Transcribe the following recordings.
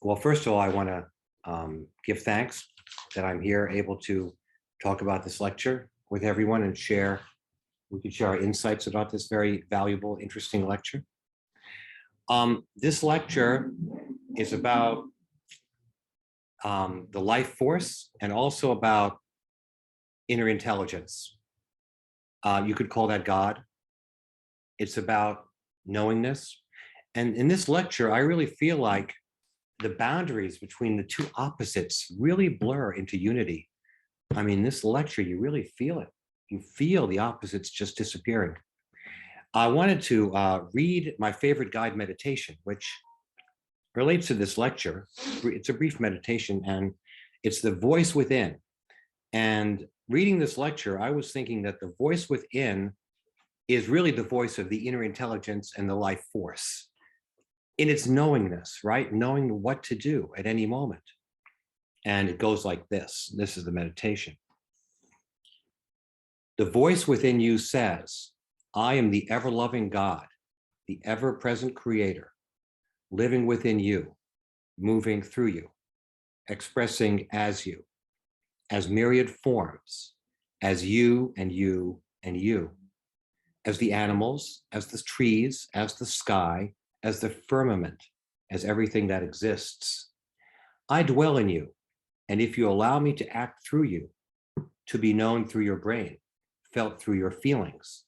Well, first of all, I want to give thanks that I'm here able to talk about this lecture with everyone and we can share our insights about this very valuable, interesting lecture. This lecture is about the life force and also about inner intelligence. You could call that God. It's about knowingness. And in this lecture, I really feel like the boundaries between the two opposites really blur into unity. I mean, this lecture, you really feel it. You feel the opposites just disappearing. I wanted to read my favorite guide meditation, which relates to this lecture. It's a brief meditation, and it's the voice within. And reading this lecture, I was thinking that the voice within is really the voice of the inner intelligence and the life force in its knowingness, right? Knowing what to do at any moment. And it goes like this. This is the meditation. The voice within you says, I am the ever-loving God, the ever-present creator, living within you, moving through you, expressing as you, as myriad forms, as you and you and you, as the animals, as the trees, as the sky, as the firmament, as everything that exists. I dwell in you, and if you allow me to act through you, to be known through your brain, felt through your feelings,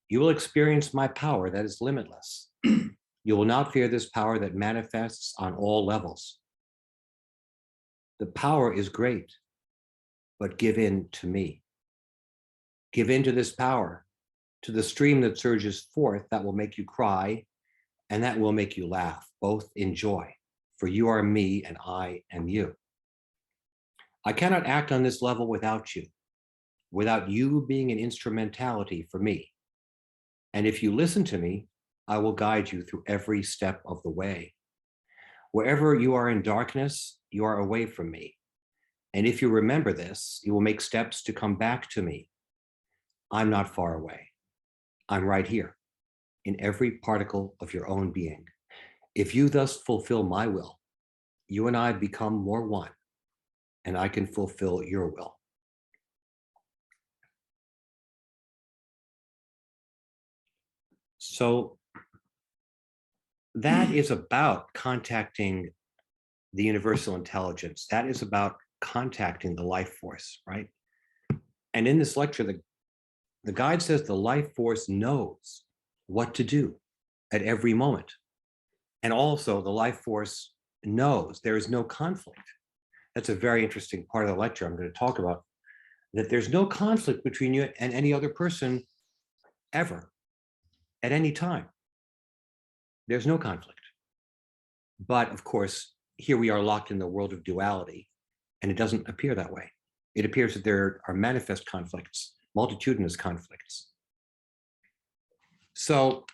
you will experience my power that is limitless. You will not fear this power that manifests on all levels. The power is great, but give in to me. Give in to this power, to the stream that surges forth that will make you cry and that will make you laugh, both in joy, for you are me and I am you. I cannot act on this level without you being an instrumentality for me. And if you listen to me, I will guide you through every step of the way. Wherever you are in darkness, you are away from me. And if you remember this, you will make steps to come back to me. I'm not far away. I'm right here in every particle of your own being. If you thus fulfill my will, you and I become more one, and I can fulfill your will. So that is about contacting the universal intelligence. That is about contacting the life force, right? And in this lecture, the guide says the life force knows what to do at every moment. And also the life force knows there is no conflict. That's a very interesting part of the lecture I'm going to talk about, that there's no conflict between you and any other person ever, at any time. There's no conflict. But of course, here we are locked in the world of duality, and it doesn't appear that way. It appears that there are manifest conflicts, multitudinous conflicts. So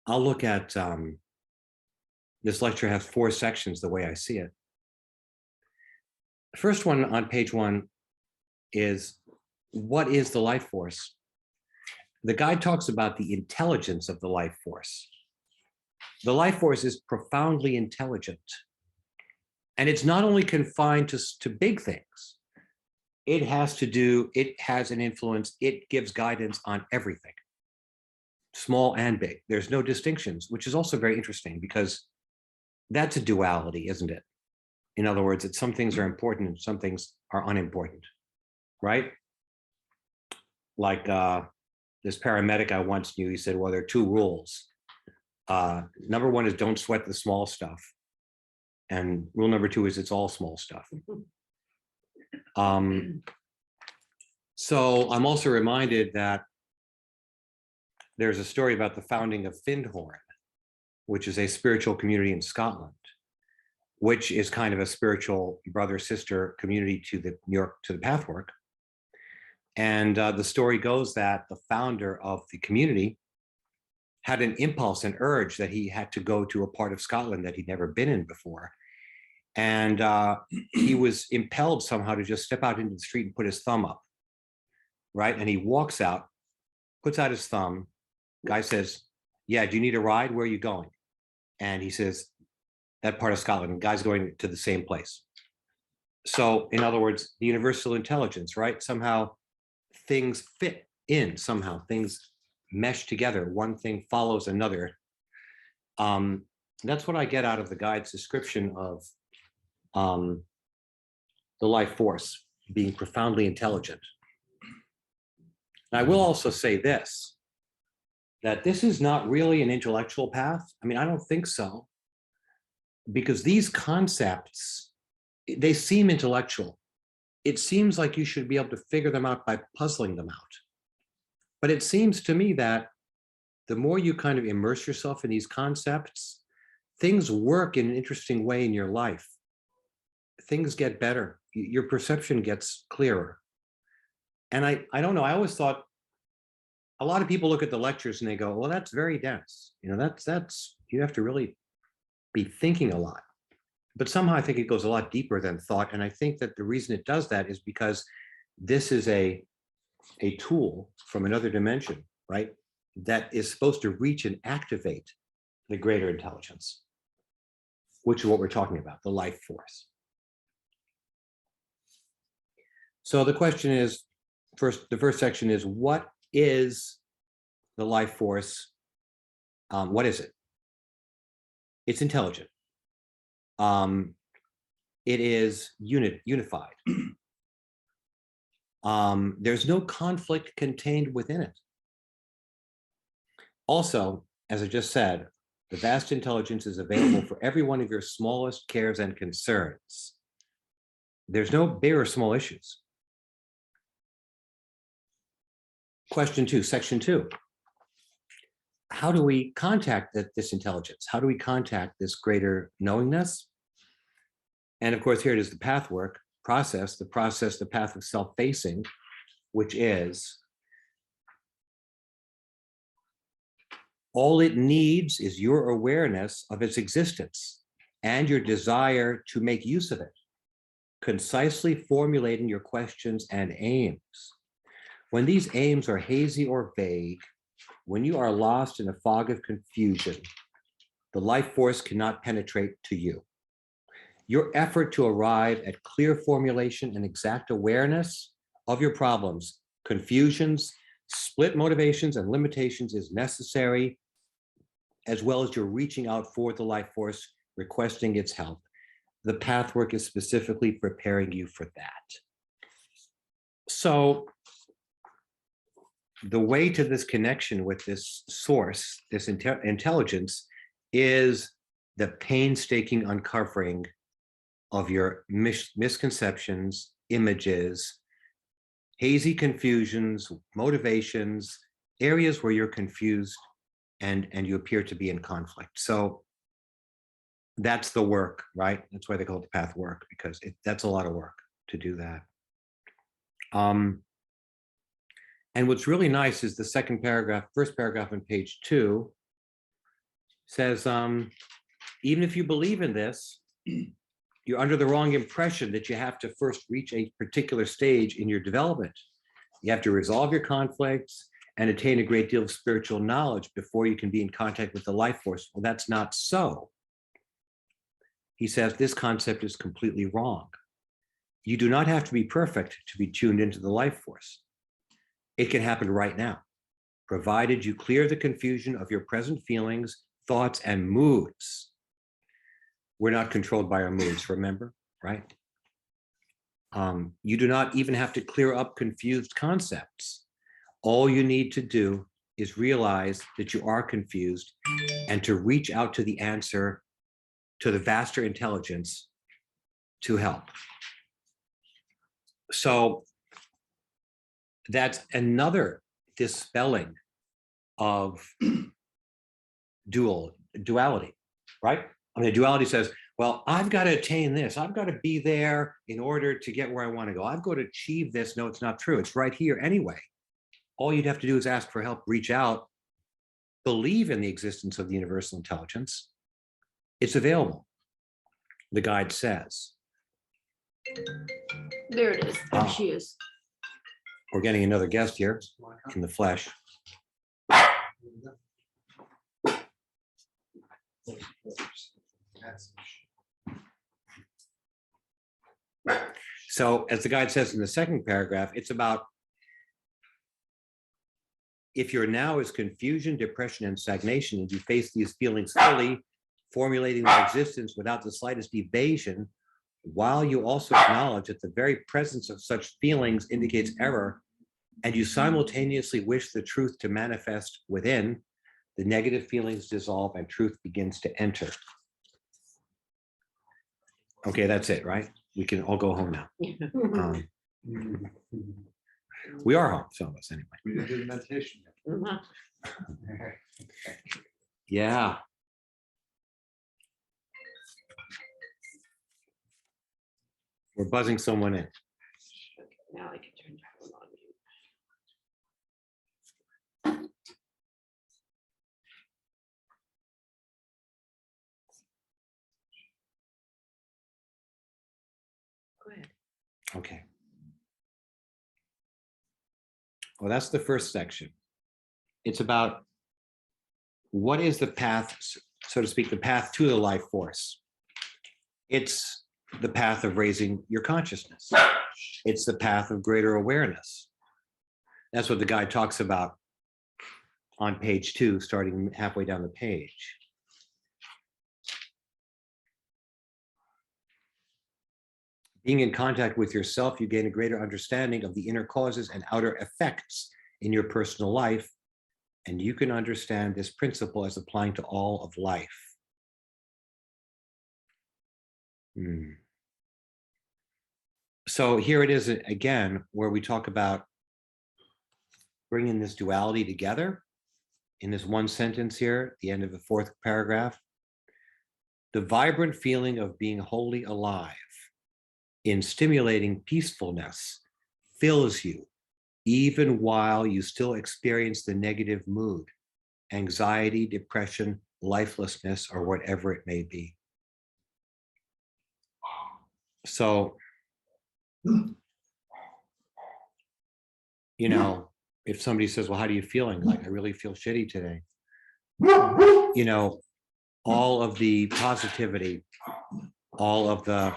I'll look at, this lecture has 4 sections the way I see it. The first one on page 1 is, what is the life force? The guide talks about the intelligence of the life force. The life force is profoundly intelligent. And it's not only confined to big things. It has an influence, it gives guidance on everything, small and big. There's no distinctions, which is also very interesting because that's a duality, isn't it? In other words, that some things are important and some things are unimportant, right? Like this paramedic I once knew, he said, well, there are 2 rules. Number 1 is don't sweat the small stuff. And rule number 2 is it's all small stuff. So I'm also reminded that there's a story about the founding of Findhorn, which is a spiritual community in Scotland, which is kind of a spiritual brother-sister community to the Pathwork. And the story goes that the founder of the community had an impulse, an urge that he had to go to a part of Scotland that he'd never been in before. And he was impelled somehow to just step out into the street and put his thumb up, right? And he walks out, puts out his thumb. Guy says, yeah, do you need a ride? Where are you going? And he says, that part of Scotland, and guy's going to the same place. So in other words, the universal intelligence, right? Somehow things fit in, somehow things mesh together. One thing follows another. That's what I get out of the guide's description of the life force being profoundly intelligent. And I will also say this, that this is not really an intellectual path. I mean, I don't think so, because these concepts, they seem intellectual. It seems like you should be able to figure them out by puzzling them out. But it seems to me that the more you kind of immerse yourself in these concepts, things work in an interesting way in your life. Things get better. Your perception gets clearer. And I don't know, I always thought, a lot of people look at the lectures and they go, well, that's very dense. You know, that's you have to really be thinking a lot. But somehow I think it goes a lot deeper than thought. And I think that the reason it does that is because this is a tool from another dimension, right? That is supposed to reach and activate the greater intelligence, which is what we're talking about, the life force. So the question is, the first section is, what is the life force? What is it? It's intelligent. It is unified. There's no conflict contained within it. Also, as I just said, the vast intelligence is available for every one of your smallest cares and concerns. There's no big or small issues. Question 2, section 2. How do we contact this intelligence? How do we contact this greater knowingness? And of course, here it is, the pathwork process, the path of self-facing, which is all it needs is your awareness of its existence and your desire to make use of it, concisely formulating your questions and aims. When these aims are hazy or vague, when you are lost in a fog of confusion, the life force cannot penetrate to you. Your effort to arrive at clear formulation and exact awareness of your problems, confusions, split motivations, and limitations is necessary, as well as your reaching out for the life force, requesting its help. The pathwork is specifically preparing you for that. So the way to this connection with this source, this intelligence, is the painstaking uncovering of your misconceptions, images, hazy confusions, motivations, areas where you're confused and you appear to be in conflict. So that's the work, right? That's why they call it the path work, because that's a lot of work to do that. And what's really nice is the first paragraph on page 2 says, even if you believe in this, you're under the wrong impression that you have to first reach a particular stage in your development. You have to resolve your conflicts and attain a great deal of spiritual knowledge before you can be in contact with the life force. Well, that's not so. He says this concept is completely wrong. You do not have to be perfect to be tuned into the life force. It can happen right now, provided you clear the confusion of your present feelings, thoughts, and moods. We're not controlled by our moods, remember, right? You do not even have to clear up confused concepts. All you need to do is realize that you are confused and to reach out to the answer, to the vaster intelligence, to help. So that's another dispelling of duality, right? I mean, duality says, well, I've got to attain this. I've got to be there in order to get where I want to go. I've got to achieve this. No, it's not true. It's right here anyway. All you'd have to do is ask for help, reach out, believe in the existence of the universal intelligence. It's available, the guide says. There it is. There she is. We're getting another guest here in the flesh. So as the guide says in the second paragraph, it's about if your now is confusion, depression, and stagnation, and you face these feelings fully, formulating their existence without the slightest evasion, while you also acknowledge that the very presence of such feelings indicates error, and you simultaneously wish the truth to manifest within, the negative feelings dissolve and truth begins to enter. Okay, that's it, right? We can all go home now. We are home, some of us anyway. We didn't do the meditation yet. Yeah. We're buzzing someone in. Now I can turn that one on mute. Go ahead. Okay. Well, that's the first section. It's about what is the path, so to speak, the path to the life force. It's the path of raising your consciousness. It's the path of greater awareness. That's what the guide talks about on page 2, starting halfway down the page. Being in contact with yourself, you gain a greater understanding of the inner causes and outer effects in your personal life, and you can understand this principle as applying to all of life. So here it is again, where we talk about bringing this duality together in this one sentence here, at the end of the 4th paragraph. The vibrant feeling of being wholly alive in stimulating peacefulness fills you, even while you still experience the negative mood, anxiety, depression, lifelessness, or whatever it may be. So, you know, if somebody says, well, how are you feeling? Like, I really feel shitty today. You know, all of the positivity, all of the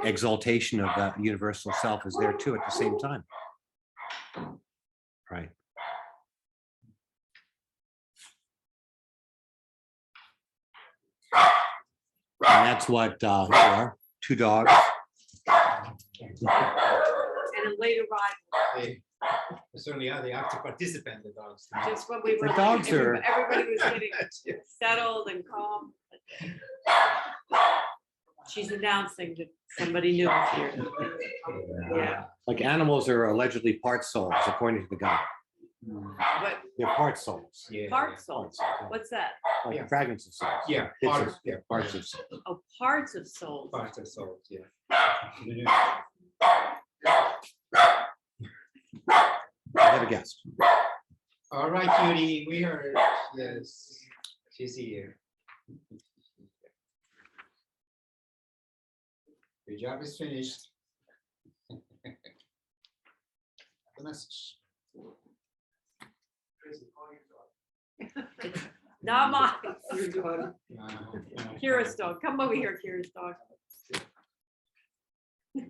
exaltation of that universal self is there too at the same time. Right. And that's what here are 2 dogs. And a late arrival. They certainly are. They have to participate, the dogs. Just when we were The like, dogs are- everybody was getting settled and calm. She's announcing that somebody new is here. Yeah. Like animals are allegedly part souls, according to the guy. But They're part souls. Yeah. part souls, what's that? Like Yeah. fragments of souls. Yeah, Bits part of- of, yeah, parts of souls. Oh, parts of souls. parts of souls, yeah. I have a guest. All right, Judy, we heard, yes, she's here. Your job is finished. The message. Not mine. Your daughter. No. Kira's dog. Come over here, Kira's dog. All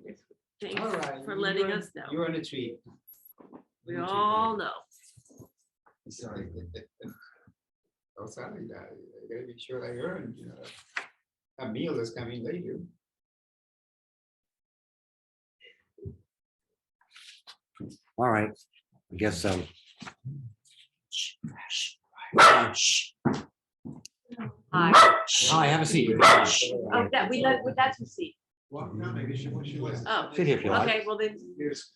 Thanks right. for letting us know. You're on a treat. We all know. Sorry. Oh, sorry, I gotta be sure I earned, you know, a meal is coming later. All right. I guess Hi. Hi, have a seat. Oh, that's your seat. Well, no, maybe she was. Oh, Sit here if you like. okay, well then,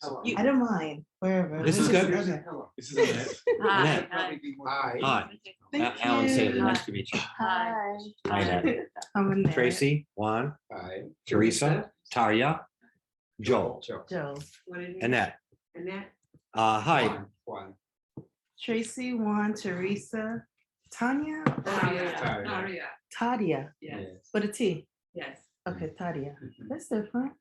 Hi. I don't mind, wherever. This is good? Okay. This is Annette. hi, Annette. hi. Hi. Hi, Thank Alan you. Saley, nice to meet you. Hi. Hi, Annette. I'm Annette. Tracy, Juan, Hi. Teresa, Tarya, Joel, Joe. Annette. Annette. Hi, Juan. Tracy, Juan, Teresa, Tanya, Tarya. Tadia, Yes. with a T. Yes. Okay, Tadia. That's different.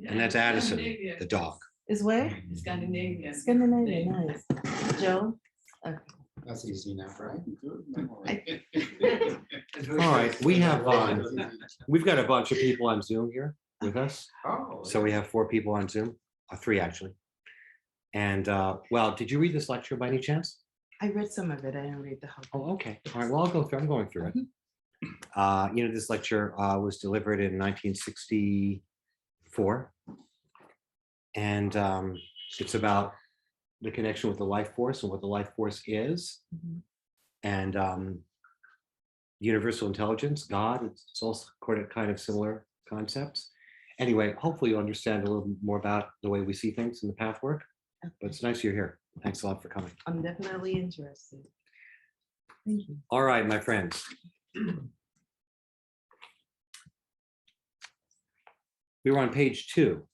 and that's Addison, the dog. Is where? Scandinavian. Scandinavian, nice. Joe. Okay. That's easy enough, right? All right, we have, we've got a bunch of people on Zoom here with us. Oh. So we have 4 people on Zoom, 3 actually. And well, did you read this lecture by any chance? I read some of it. I didn't read the whole. Oh, okay. All right. Well, I'll go through. I'm going through it. You know, this lecture was delivered in 1964, and it's about the connection with the life force and what the life force is, Mhm. and universal intelligence, God. It's also kind of similar concepts. Anyway, hopefully you understand a little more about the way we see things in the Pathwork. But it's nice you're here. Thanks a lot for coming. I'm definitely interested. Thank you. All right, my friends. We were on page 2.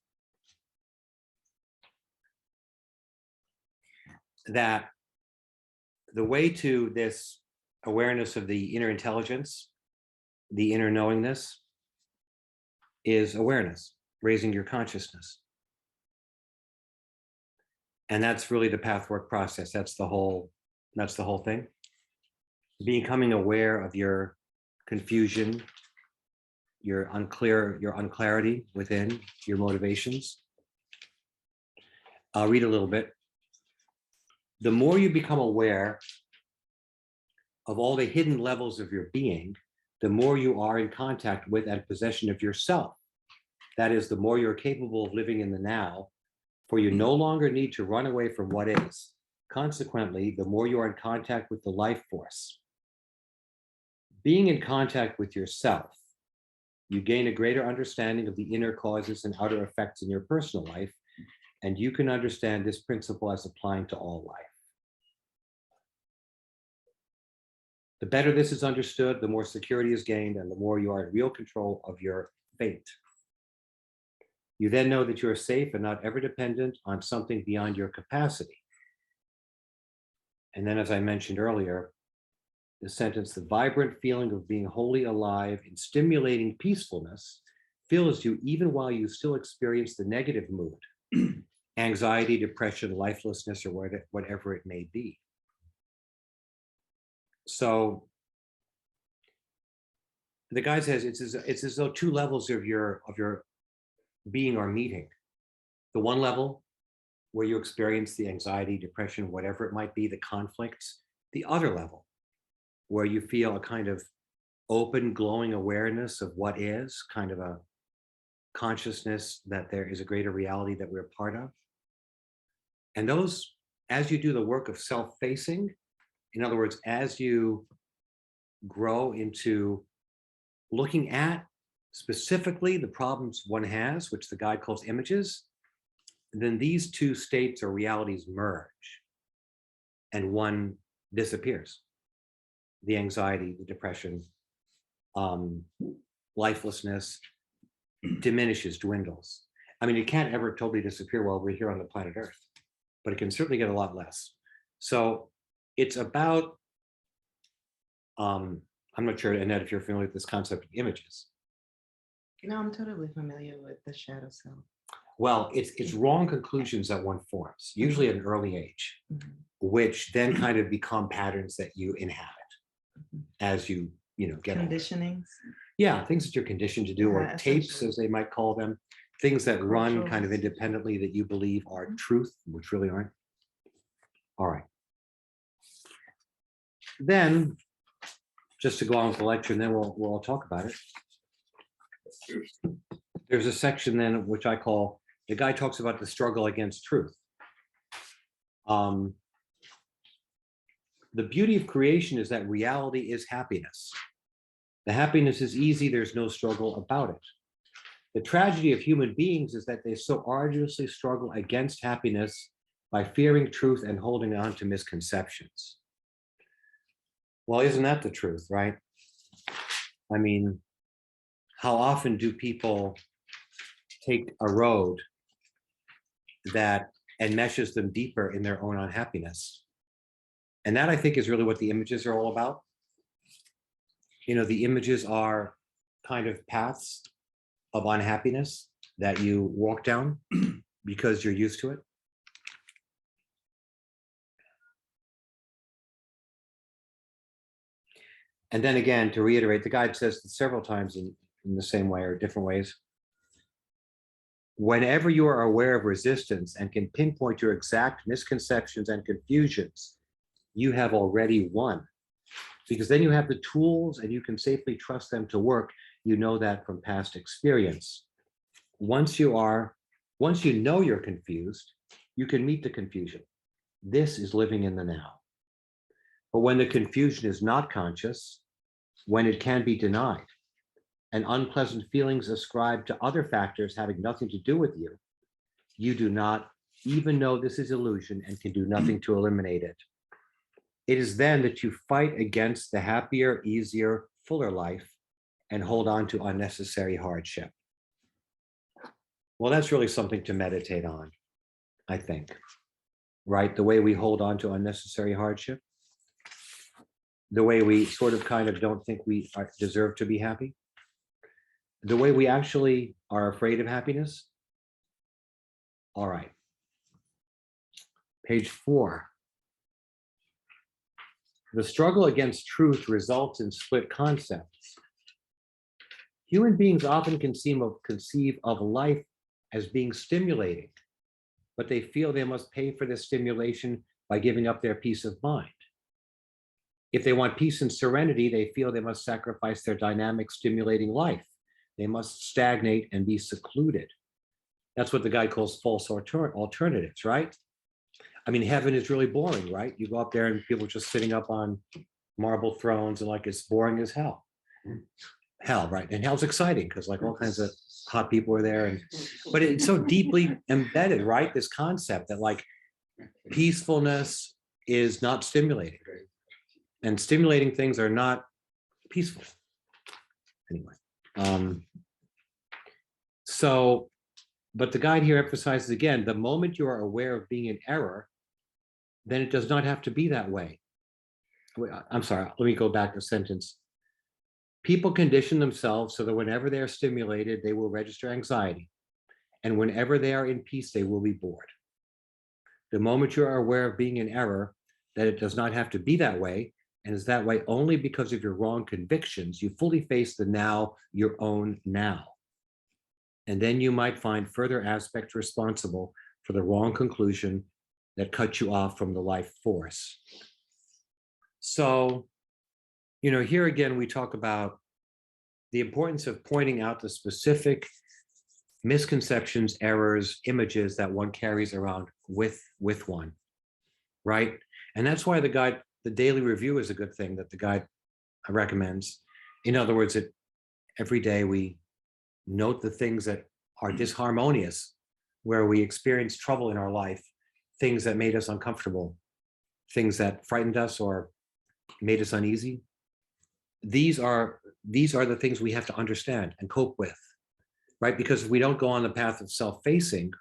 That the way to this awareness of the inner intelligence, the inner knowingness, is awareness, raising your consciousness. And that's really the Pathwork process. That's the whole thing. Becoming aware of your confusion, your unclarity within your motivations. I'll read a little bit. The more you become aware of all the hidden levels of your being, the more you are in contact with and possession of yourself. That is, the more you're capable of living in the now, for you no longer need to run away from what is. Consequently, the more you are in contact with the life force. Being in contact with yourself, you gain a greater understanding of the inner causes and outer effects in your personal life, and you can understand this principle as applying to all life. The better this is understood, the more security is gained, and the more you are in real control of your fate. You then know that you are safe and not ever dependent on something beyond your capacity. And then, as I mentioned earlier, the sentence, the vibrant feeling of being wholly alive in stimulating peacefulness fills you even while you still experience the negative mood, anxiety, depression, lifelessness, or whatever it may be. So the guy says it's as though 2 levels of your being are meeting. The one level where you experience the anxiety, depression, whatever it might be, the conflicts. The other level where you feel a kind of open, glowing awareness of what is, kind of a consciousness that there is a greater reality that we're part of. And those, as you do the work of self-facing, in other words, as you grow into looking at specifically the problems one has, which the guide calls images, then these 2 states or realities merge and one disappears. The anxiety, the depression, lifelessness diminishes, dwindles. I mean, it can't ever totally disappear while we're here on the planet Earth, but it can certainly get a lot less. So it's about, I'm not sure, Annette, if you're familiar with this concept of images. No, I'm totally familiar with the shadow self. Well, it's wrong conclusions that one forms, usually at an early age, which then kind of become patterns that you inhabit as you get older. Conditionings. Yeah, things that you're conditioned to do, or Yeah, tapes, essentially. as they might call them, things that run Cultural. kind of independently that you believe are truth, which really aren't. All right. Then, just to go on with the lecture, and then we'll all talk about it. There's a section then which I call, the guy talks about the struggle against truth. The beauty of creation is that reality is happiness. The happiness is easy, there's no struggle about it. The tragedy of human beings is that they so arduously struggle against happiness by fearing truth and holding on to misconceptions. Well, isn't that the truth, right? I mean, how often do people take a road that enmeshes them deeper in their own unhappiness? And that, I think, is really what the images are all about. The images are kind of paths of unhappiness that you walk down because you're used to it. And then again, to reiterate, the guide says several times in the same way or different ways. Whenever you are aware of resistance and can pinpoint your exact misconceptions and confusions, you have already won. Because then you have the tools and you can safely trust them to work. You know that from past experience. Once you know you're confused, you can meet the confusion. This is living in the now. But when the confusion is not conscious, when it can be denied, and unpleasant feelings ascribed to other factors having nothing to do with you, you do not even know this is illusion and can do nothing to eliminate it. It is then that you fight against the happier, easier, fuller life and hold on to unnecessary hardship. Well, that's really something to meditate on, I think, right? The way we hold on to unnecessary hardship, the way we sort of kind of don't think we deserve to be happy, the way we actually are afraid of happiness. All right. Page 4. The struggle against truth results in split concepts. Human beings often conceive of life as being stimulating, but they feel they must pay for this stimulation by giving up their peace of mind. If they want peace and serenity, they feel they must sacrifice their dynamic, stimulating life. They must stagnate and be secluded. That's what the guy calls false alternatives, right? I mean, heaven is really boring, right? You go up there and people are just sitting up on marble thrones and like it's boring as hell. Hell, right? And hell's exciting because like all kinds of hot people are there. But it's so deeply embedded, right? This concept that like peacefulness is not stimulating. And stimulating things are not peaceful. Anyway. But the guide here emphasizes again, the moment you are aware of being in error, then it does not have to be that way. I'm sorry, let me go back a sentence. People condition themselves so that whenever they are stimulated, they will register anxiety. And whenever they are in peace, they will be bored. The moment you are aware of being in error, that it does not have to be that way, and is that way only because of your wrong convictions, you fully face the now, your own now. And then you might find further aspects responsible for the wrong conclusion that cut you off from the life force. So, here again, we talk about the importance of pointing out the specific misconceptions, errors, images that one carries around with one, right? And that's why the daily review is a good thing that the guide recommends. In other words, every day we note the things that are disharmonious, where we experience trouble in our life, things that made us uncomfortable, things that frightened us or made us uneasy. These are the things we have to understand and cope with, right? Because if we don't go on the path of self-facing,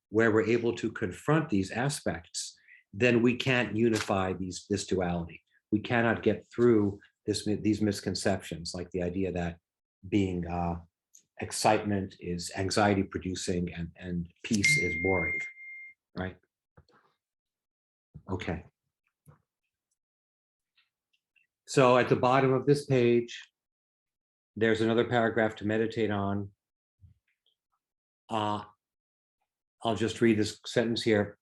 where we're able to confront these aspects, then we can't unify this duality. We cannot get through these misconceptions, like the idea that being excitement is anxiety producing and peace is boring, right? Okay. So at the bottom of this page, there's another paragraph to meditate on. I'll just read this sentence here.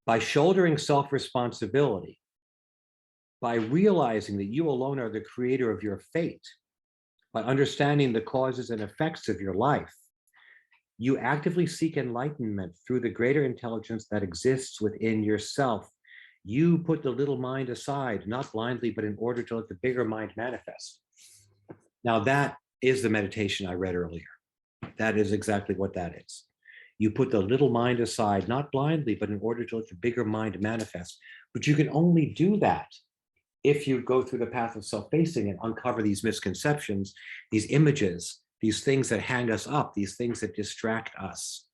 By shouldering self-responsibility, by realizing that you alone are the creator of your fate, by understanding the causes and effects of your life, you actively seek enlightenment through the greater intelligence that exists within yourself. You put the little mind aside, not blindly, but in order to let the bigger mind manifest. Now that is the meditation I read earlier. That is exactly what that is. You put the little mind aside, not blindly, but in order to let the bigger mind manifest. But you can only do that if you go through the path of self-facing and uncover these misconceptions, these images, these things that hang us up, these things that distract us,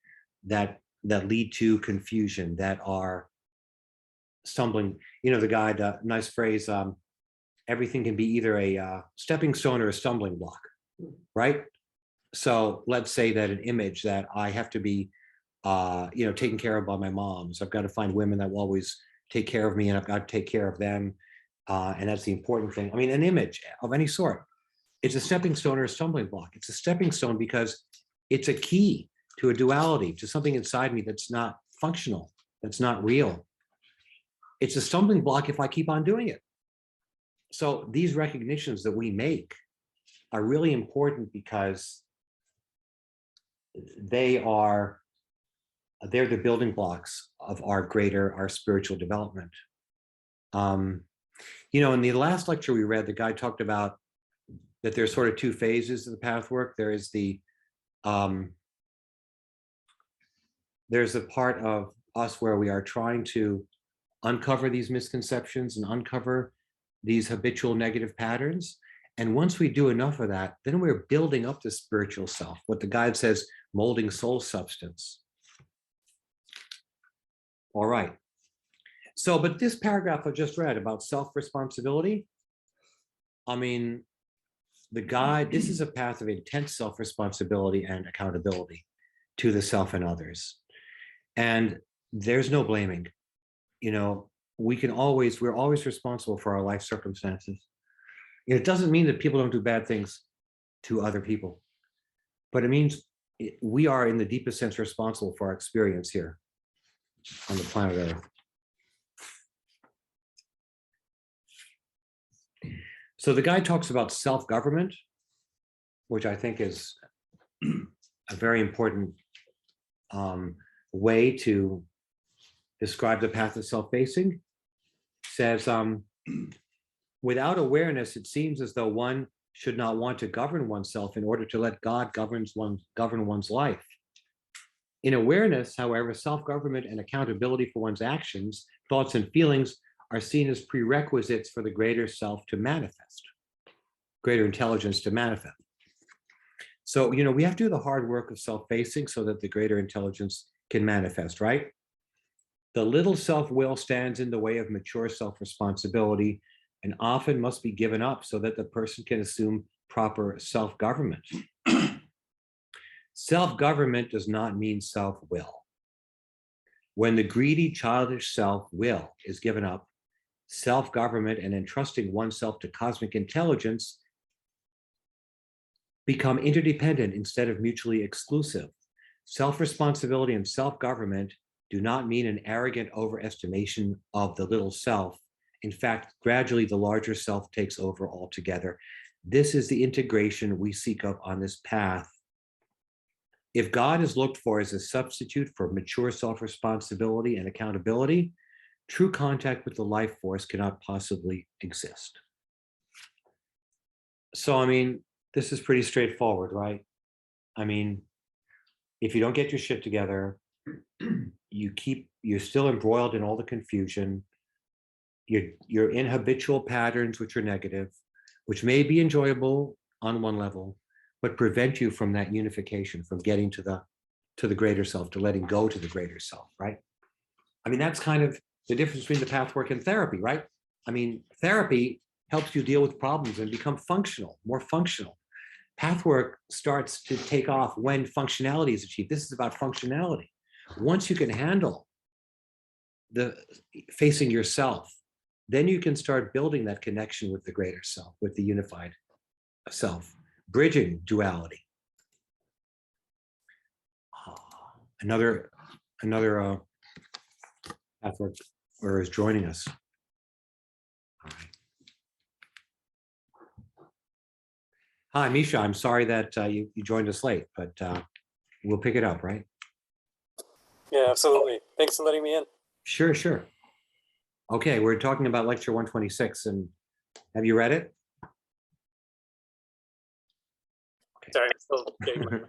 that lead to confusion, that are stumbling. The guide, nice phrase, everything can be either a stepping stone or a stumbling block, right? So let's say that an image that I have to be, taken care of by my moms. I've got to find women that will always take care of me, and I've got to take care of them. And that's the important thing. I mean, an image of any sort, it's a stepping stone or a stumbling block. It's a stepping stone because it's a key to a duality, to something inside me that's not functional, that's not real. It's a stumbling block if I keep on doing it. So these recognitions that we make are really important because they're the building blocks of our spiritual development. You know, in the last lecture we read, the guy talked about that there's sort of two phases of the pathwork. There is there's a part of us where we are trying to uncover these misconceptions and uncover these habitual negative patterns. And once we do enough of that, then we're building up the spiritual self, what the guide says, molding soul substance. All right. So, but this paragraph I just read about self-responsibility, I mean, the guide, this is a path of intense self-responsibility and accountability to the self and others. And there's no blaming. You know, we're always responsible for our life circumstances. It doesn't mean that people don't do bad things to other people, but it means we are in the deepest sense responsible for our experience here on the planet Earth. So the guy talks about self-government, which I think is a very important way to describe the path of self-facing. Says, without awareness, it seems as though one should not want to govern oneself in order to let God govern one's life. In awareness, however, self-government and accountability for one's actions, thoughts, and feelings are seen as prerequisites for the greater self to manifest, greater intelligence to manifest. So, you know, we have to do the hard work of self-facing so that the greater intelligence can manifest, right? The little self-will stands in the way of mature self-responsibility and often must be given up so that the person can assume proper self-government. Self-government does not mean self-will. When the greedy, childish self-will is given up, self-government and entrusting oneself to cosmic intelligence become interdependent instead of mutually exclusive. Self-responsibility and self-government do not mean an arrogant overestimation of the little self. In fact, gradually the larger self takes over altogether. This is the integration we seek of on this path. If God is looked for as a substitute for mature self-responsibility and accountability, true contact with the life force cannot possibly exist. So, I mean, this is pretty straightforward, right? I mean, if you don't get your shit together, you're still embroiled in all the confusion. You're in habitual patterns, which are negative, which may be enjoyable on one level, but prevent you from that unification, from getting to the greater self, to letting go to the greater self, right? I mean, that's kind of the difference between the pathwork and therapy, right? I mean, therapy helps you deal with problems and become functional, more functional. Pathwork starts to take off when functionality is achieved. This is about functionality. Once you can handle the facing yourself, then you can start building that connection with the greater self, with the unified self, bridging duality. Another Pathwork is joining us. All right. Hi, Misha. I'm sorry that you joined us late, but we'll pick it up, right? Yeah, absolutely. Thanks for letting me in. Sure, sure. Okay, we're talking about lecture 126, and have you read it? Okay. Sorry, I'm still getting my...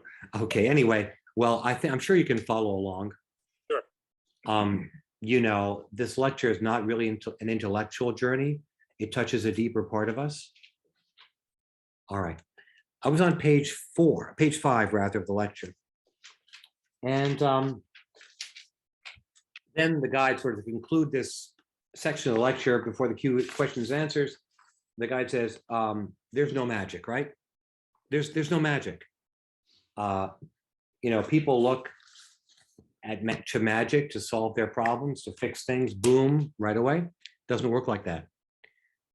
Okay, anyway, well, I'm sure you can follow along. Sure. You know, this lecture is not really an intellectual journey. It touches a deeper part of us. All right. I was on page 5 rather, of the lecture. And then the guide sort of conclude this section of the lecture before the questions and answers. The guide says, there's no magic, right? There's no magic. You know, people look at magic to solve their problems, to fix things, boom, right away. Doesn't work like that.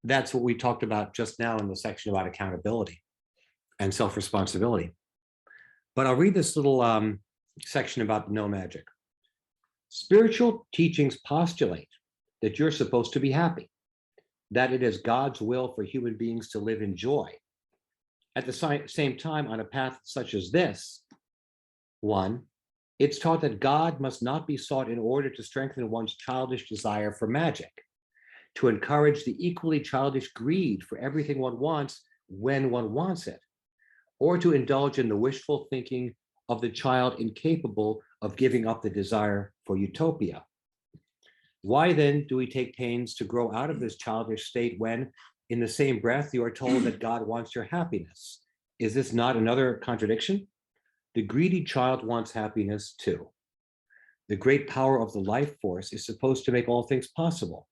that's what we talked about just now in the section about accountability and self-responsibility. But I'll read this little section about no magic. Spiritual teachings postulate that you're supposed to be happy, that it is God's will for human beings to live in joy. At the same time, on a path such as this one, it's taught that God must not be sought in order to strengthen one's childish desire for magic, to encourage the equally childish greed for everything one wants when one wants it, or to indulge in the wishful thinking of the child incapable of giving up the desire for utopia. Why then do we take pains to grow out of this childish state when, in the same breath, you are told that God wants your happiness? Is this not another contradiction? The greedy child wants happiness too. The great power of the life force is supposed to make all things possible.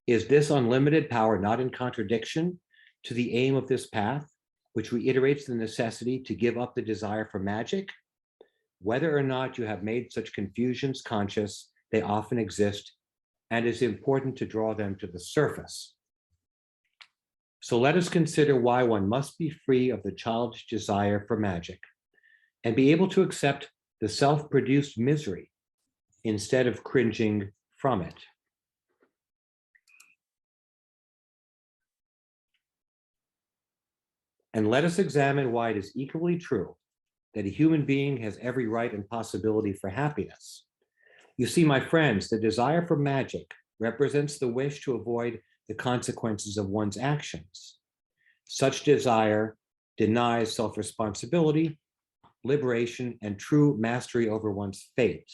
Is this unlimited power not in contradiction to the aim of this path, which reiterates the necessity to give up the desire for magic? Whether or not you have made such confusions conscious, they often exist, and it's important to draw them to the surface. So let us consider why one must be free of the childish desire for magic and be able to accept the self-produced misery instead of cringing from it. And let us examine why it is equally true that a human being has every right and possibility for happiness. You see, my friends, the desire for magic represents the wish to avoid the consequences of one's actions. Such desire denies self-responsibility, liberation, and true mastery over one's fate,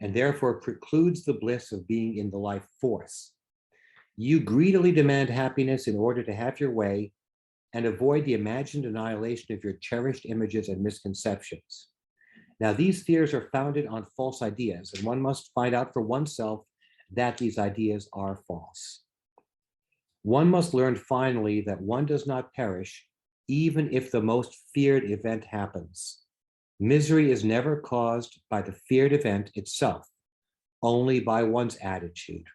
and therefore precludes the bliss of being in the life force. You greedily demand happiness in order to have your way and avoid the imagined annihilation of your cherished images and misconceptions. Now, these fears are founded on false ideas, and one must find out for oneself that these ideas are false. One must learn finally that one does not perish even if the most feared event happens. Misery is never caused by the feared event itself, only by one's attitude.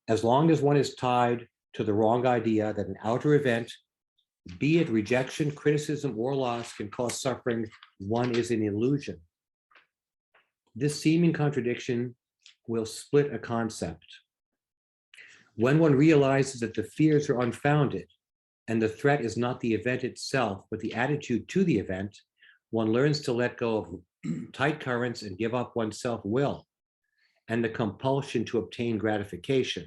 As long as one is tied to the wrong idea that an outer event, be it rejection, criticism, or loss, can cause suffering, one is an illusion. This seeming contradiction will split a concept. When one realizes that the fears are unfounded and the threat is not the event itself, but the attitude to the event, one learns to let go of tight currents and give up one's self-will and the compulsion to obtain gratification,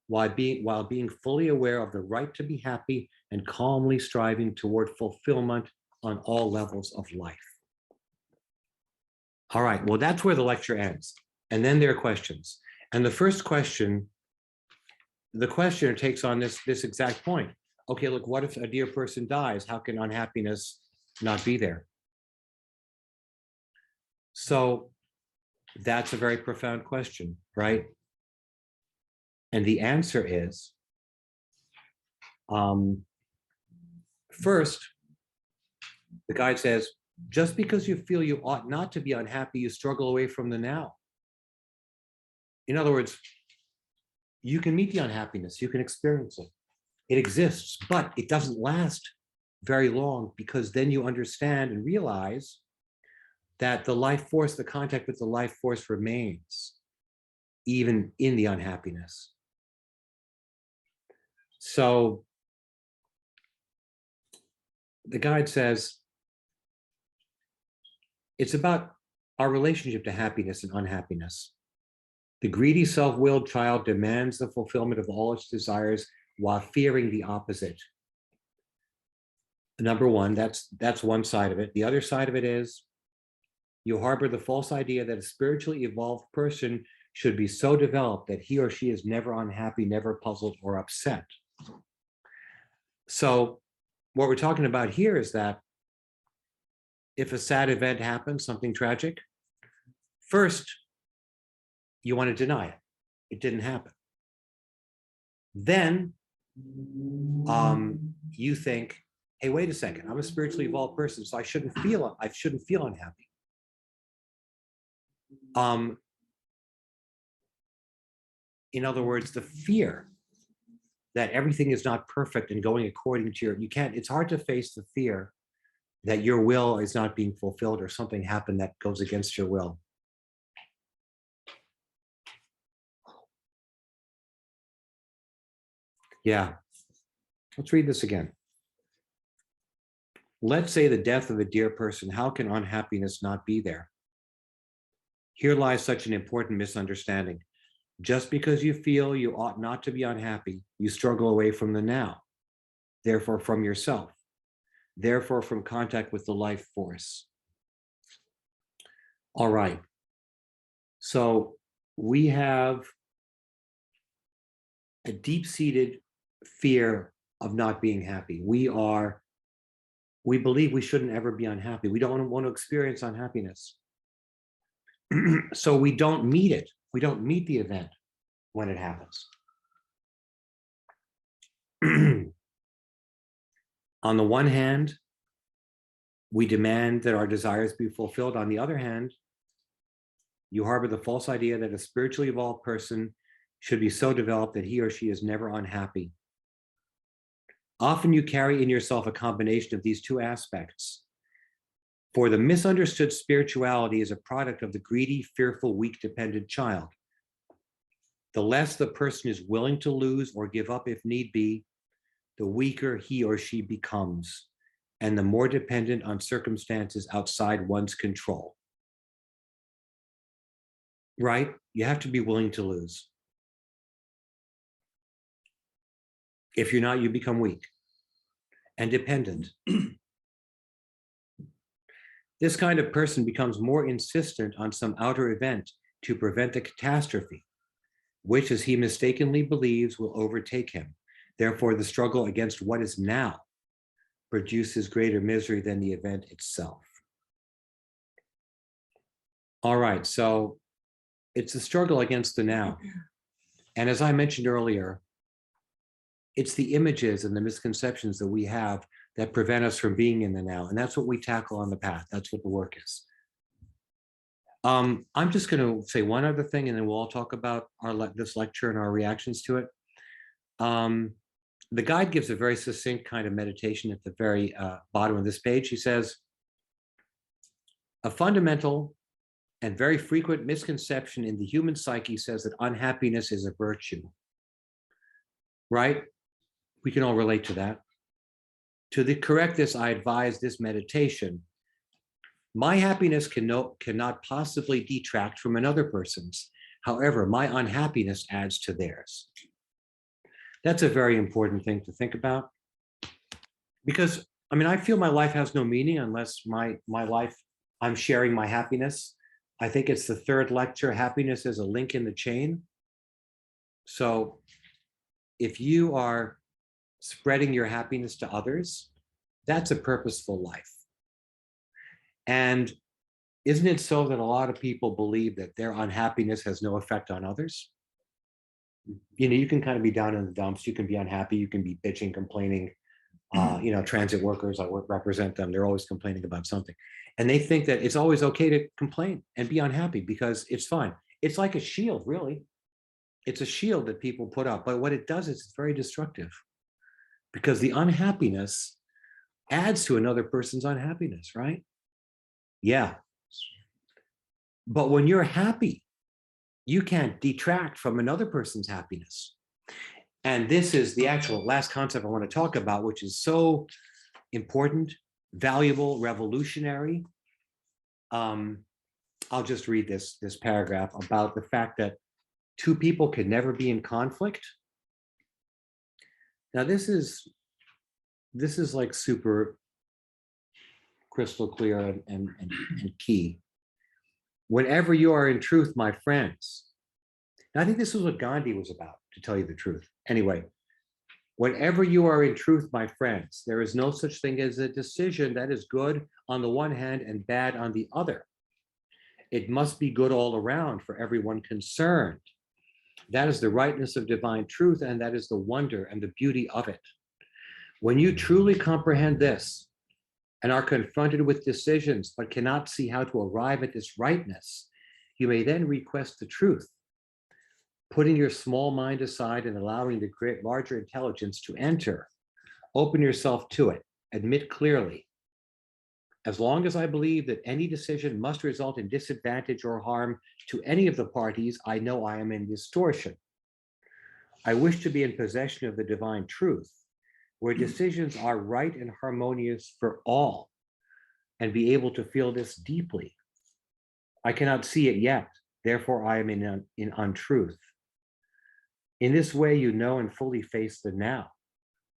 while being fully aware of the right to be happy and calmly striving toward fulfillment on all levels of life. All right, well, that's where the lecture ends. And then there are questions. And the first question, the questioner takes on this exact point. Okay, look, what if a dear person dies? How can unhappiness not be there? So that's a very profound question, right? And the answer is, first, the guide says, just because you feel you ought not to be unhappy, you struggle away from the now. In other words, you can meet the unhappiness, you can experience it. It exists, but it doesn't last very long, because then you understand and realize that the life force, the contact with the life force remains, even in the unhappiness. So the guide says, it's about our relationship to happiness and unhappiness. The greedy, self-willed child demands the fulfillment of all its desires while fearing the opposite. Number one, that's one side of it. The other side of it is you harbor the false idea that a spiritually evolved person should be so developed that he or she is never unhappy, never puzzled or upset. So what we're talking about here is that if a sad event happens, something tragic, first, you want to deny it. It didn't happen. Then you think, hey, wait a second, I'm a spiritually evolved person, so I shouldn't feel unhappy. In other words, the fear that everything is not perfect and going according to you can't, it's hard to face the fear that your will is not being fulfilled or something happened that goes against your will. Yeah, let's read this again. Let's say the death of a dear person, how can unhappiness not be there? Here lies such an important misunderstanding. Just because you feel you ought not to be unhappy, you struggle away from the now, therefore from yourself, therefore from contact with the life force. All right. So we have a deep-seated fear of not being happy. We believe we shouldn't ever be unhappy. We don't want to experience unhappiness. So we don't meet it. We don't meet the event when it happens. On the one hand, we demand that our desires be fulfilled. On the other hand, you harbor the false idea that a spiritually evolved person should be so developed that he or she is never unhappy. Often you carry in yourself a combination of these two aspects. For the misunderstood spirituality is a product of the greedy, fearful, weak, dependent child. The less the person is willing to lose or give up if need be, the weaker he or she becomes, and the more dependent on circumstances outside one's control. Right? You have to be willing to lose. If you're not, you become weak and dependent. This kind of person becomes more insistent on some outer event to prevent the catastrophe, which, as he mistakenly believes, will overtake him. Therefore, the struggle against what is now produces greater misery than the event itself. All right, so it's a struggle against the now. And as I mentioned earlier, it's the images and the misconceptions that we have that prevent us from being in the now. And that's what we tackle on the path. That's what the work is. I'm just going to say one other thing, and then we'll all talk about this lecture and our reactions to it. The guide gives a very succinct kind of meditation at the very bottom of this page. He says, a fundamental and very frequent misconception in the human psyche says that unhappiness is a virtue. Right? We can all relate to that. To correct this, I advise this meditation. My happiness cannot possibly detract from another person's. However, my unhappiness adds to theirs. That's a very important thing to think about. Because, I mean, I feel my life has no meaning unless my life, I'm sharing my happiness. I think it's the third lecture, happiness is a link in the chain. So if you are spreading your happiness to others, that's a purposeful life. And isn't it so that a lot of people believe that their unhappiness has no effect on others? You know, you can kind of be down in the dumps, you can be unhappy, you can be bitching, complaining. You know, transit workers, I represent them, they're always complaining about something. And they think that it's always okay to complain and be unhappy because it's fine. It's like a shield, really. It's a shield that people put up, but what it does is it's very destructive because the unhappiness adds to another person's unhappiness, right? Yeah. But when you're happy, you can't detract from another person's happiness. And this is the actual last concept I want to talk about, which is so important, valuable, revolutionary. I'll just read this paragraph about the fact that two people can never be in conflict. Now, this is like super crystal clear and key. Whenever you are in truth, my friends. And I think this is what Gandhi was about, to tell you the truth. Anyway, whenever you are in truth, my friends, there is no such thing as a decision that is good on the one hand and bad on the other. It must be good all around for everyone concerned. That is the rightness of divine truth, and that is the wonder and the beauty of it. When you truly comprehend this and are confronted with decisions but cannot see how to arrive at this rightness, you may then request the truth. putting your small mind aside and allowing the great larger intelligence to enter. Open yourself to it. Admit clearly. As long as I believe that any decision must result in disadvantage or harm to any of the parties, I know I am in distortion. I wish to be in possession of the divine truth, where decisions are right and harmonious for all, and be able to feel this deeply. I cannot see it yet, therefore I am in untruth. In this way, you know and fully face the now.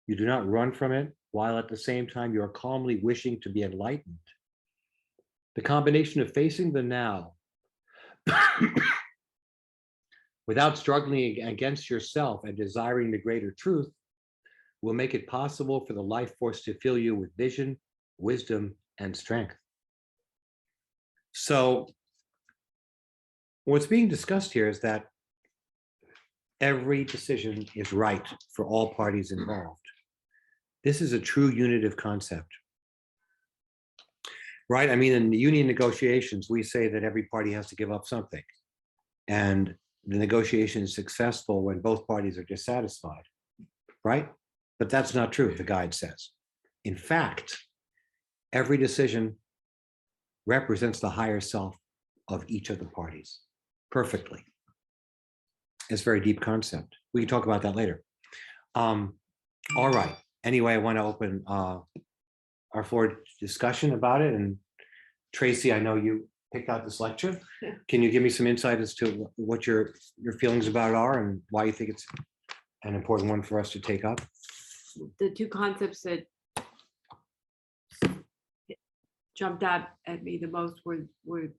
You do not run from it, while at the same time you are calmly wishing to be enlightened. The combination of facing the now without struggling against yourself and desiring the greater truth will make it possible for the life force to fill you with vision, wisdom, and strength. So what's being discussed here is that every decision is right for all parties involved. This is a true unitive concept, right? I mean, in the union negotiations, we say that every party has to give up something. And the negotiation is successful when both parties are dissatisfied, right? But that's not true, the guide says. In fact, every decision represents the higher self of each of the parties perfectly. It's a very deep concept. We can talk about that later. All right. Anyway, I want to open our floor to discussion about it. And Tracy, I know you picked out this lecture. Yeah. Can you give me some insight as to what your feelings about it are and why you think it's an important one for us to take up? The two concepts that jumped out at me the most were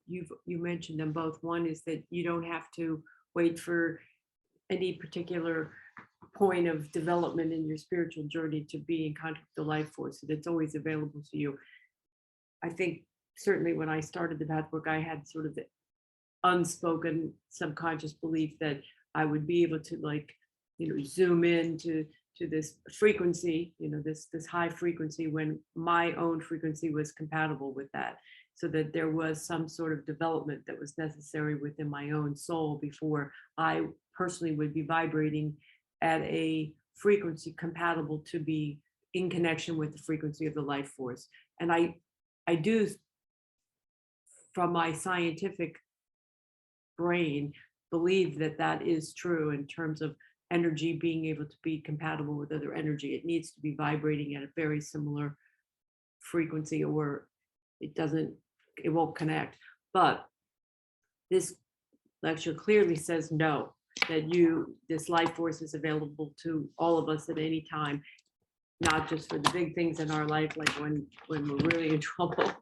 you mentioned them both. One is that you don't have to wait for any particular point of development in your spiritual journey to be in contact with the life force, that it's always available to you. I think certainly when I started the Pathwork, I had sort of the unspoken subconscious belief that I would be able to zoom in to this frequency, this high frequency, when my own frequency was compatible with that, so that there was some sort of development that was necessary within my own soul before I personally would be vibrating at a frequency compatible to be in connection with the frequency of the life force. And I do, from my scientific brain, believe that that is true in terms of energy being able to be compatible with other energy. It needs to be vibrating at a very similar frequency, or it won't connect. But this lecture clearly says no, that this life force is available to all of us at any time, not just for the big things in our life, like when we're really in trouble,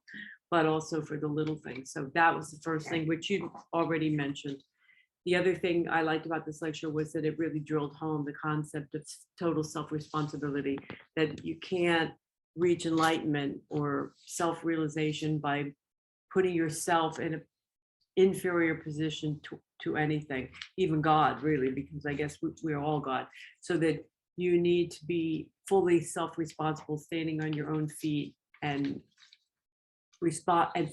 but also for the little things. So that was the first thing, which you already mentioned. The other thing I liked about this lecture was that it really drilled home the concept of total self-responsibility, that you can't reach enlightenment or self-realization by putting yourself in an inferior position to anything, even God, really, because I guess we're all God. So that you need to be fully self-responsible, standing on your own feet, and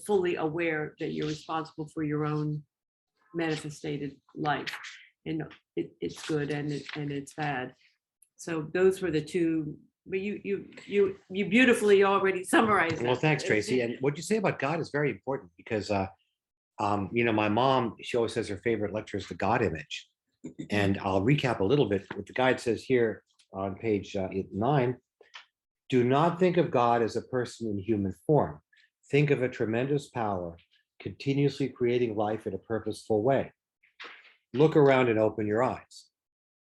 fully aware that you're responsible for your own manifested life, and it's good and it's bad. So those were the two, but you beautifully already summarized. Well, that. thanks, Tracy. And what you say about God is very important, because my mom, she always says her favorite lecture is the God image. And I'll recap a little bit what the guide says here on page 9. Do not think of God as a person in human form. Think of a tremendous power continuously creating life in a purposeful way. Look around and open your eyes.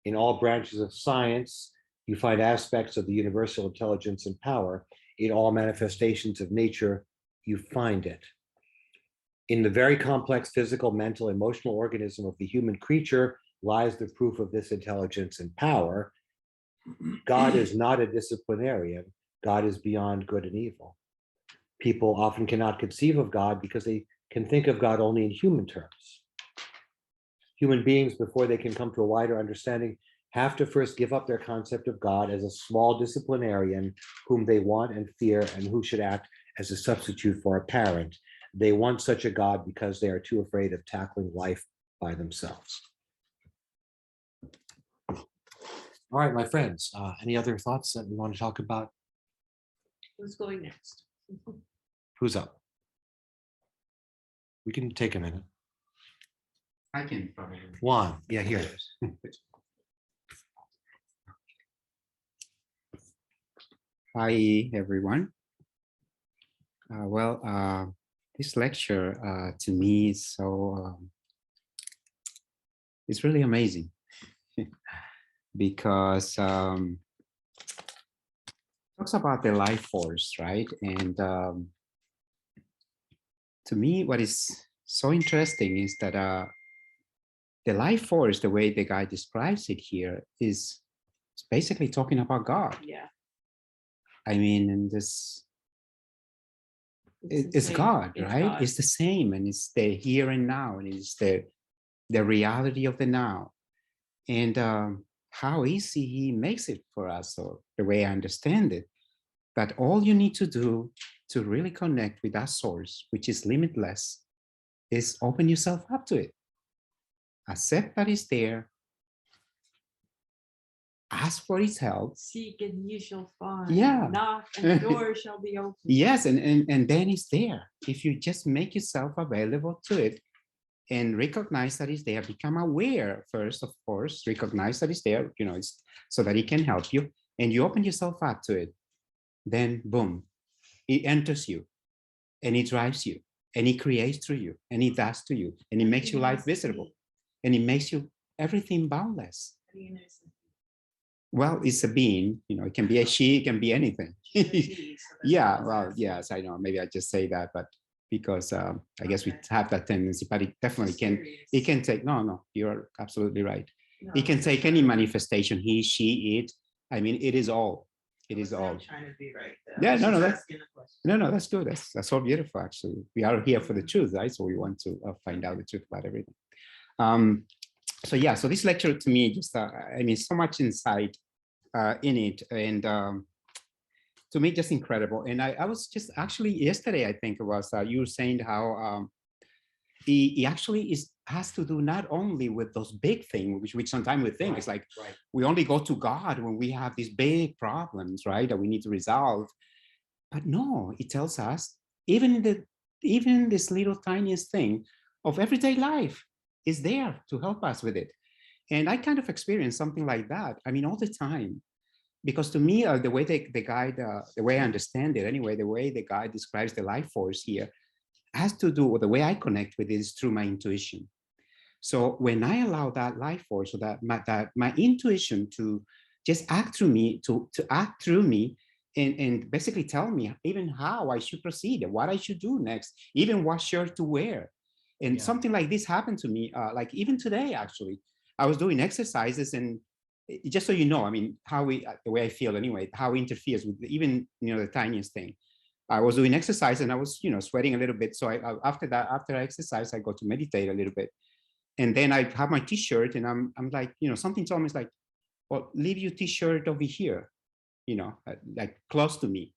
In all branches of science, you find aspects of the universal intelligence and power. In all manifestations of nature, you find it. In the very complex physical, mental, emotional organism of the human creature lies the proof of this intelligence and power. God is not a disciplinarian. God is beyond good and evil. People often cannot conceive of God because they can think of God only in human terms. Human beings, before they can come to a wider understanding, have to first give up their concept of God as a small disciplinarian whom they want and fear, and who should act as a substitute for a parent. They want such a God because they are too afraid of tackling life by themselves. All right, my friends, any other thoughts that we want to talk about? Who's going next? Who's up? We can take a minute. I can probably. Juan, yeah, here. Hi, everyone. This lecture to me is it's really amazing because talks about the life force, right? And to me, what is so interesting is that the life force, the way the guy describes it here, is basically talking about God. Yeah. I mean, and this the it's same. God, It's right? God. It's the same, and it's the here and now, and it's the reality of the now, and how easy He makes it for us. So the way I understand it, that all you need to do to really connect with that source, which is limitless, is open yourself up to it. Accept that it's there. Ask for its help. Seek and you shall find. Yeah. Knock and the door shall be open. Yes, and then it's there. If you just make yourself available to it and recognize that it's there, become aware first, of course, recognize that it's there, you know, it's so that it can help you, and you open yourself up to it, then boom, it enters you and it drives you and it creates through you and it does to you and it makes your life visible and it makes you everything boundless. Well, it's a being, you know, it can be a she, it can be anything. Yeah, well, yes, I know. Maybe I just say that, but because I guess we have that tendency, but it definitely can, it can take, no, you're absolutely right. It can take any manifestation, he, she, it. I mean, it is all. It is all. Trying to be right. Yeah, no, that's good. That's all beautiful, actually. We are here for the truth, right? So we want to find out the truth about everything. So yeah, so this lecture to me just, I mean, so much insight in it, and to me, just incredible. And I was just actually yesterday, I think it was, you were saying how he actually has to do not only with those big things, which sometimes we think it's like we only go to God when we have these big problems, right, that we need to resolve. But no, it tells us even this little tiniest thing of everyday life is there to help us with it. And I kind of experienced something like that. I mean, all the time, because to me, the way the guide, the way I understand it anyway, the way the guide describes the life force here has to do with the way I connect with it is through my intuition. So when I allow that life force, so that my intuition to just act through me, to act through me, and basically tell me even how I should proceed and what I should do next, even what shirt to wear. And something like this happened to me, like even today, actually. I was doing exercises, and just so you know, I mean, how the way I feel anyway, how it interferes with even, you know, the tiniest thing. I was doing exercise and I was, you know, sweating a little bit. So after I exercise, I go to meditate a little bit. And then I have my t-shirt and I'm like, you know, something told me, it's like, well, leave your t-shirt over here, you know, like close to me.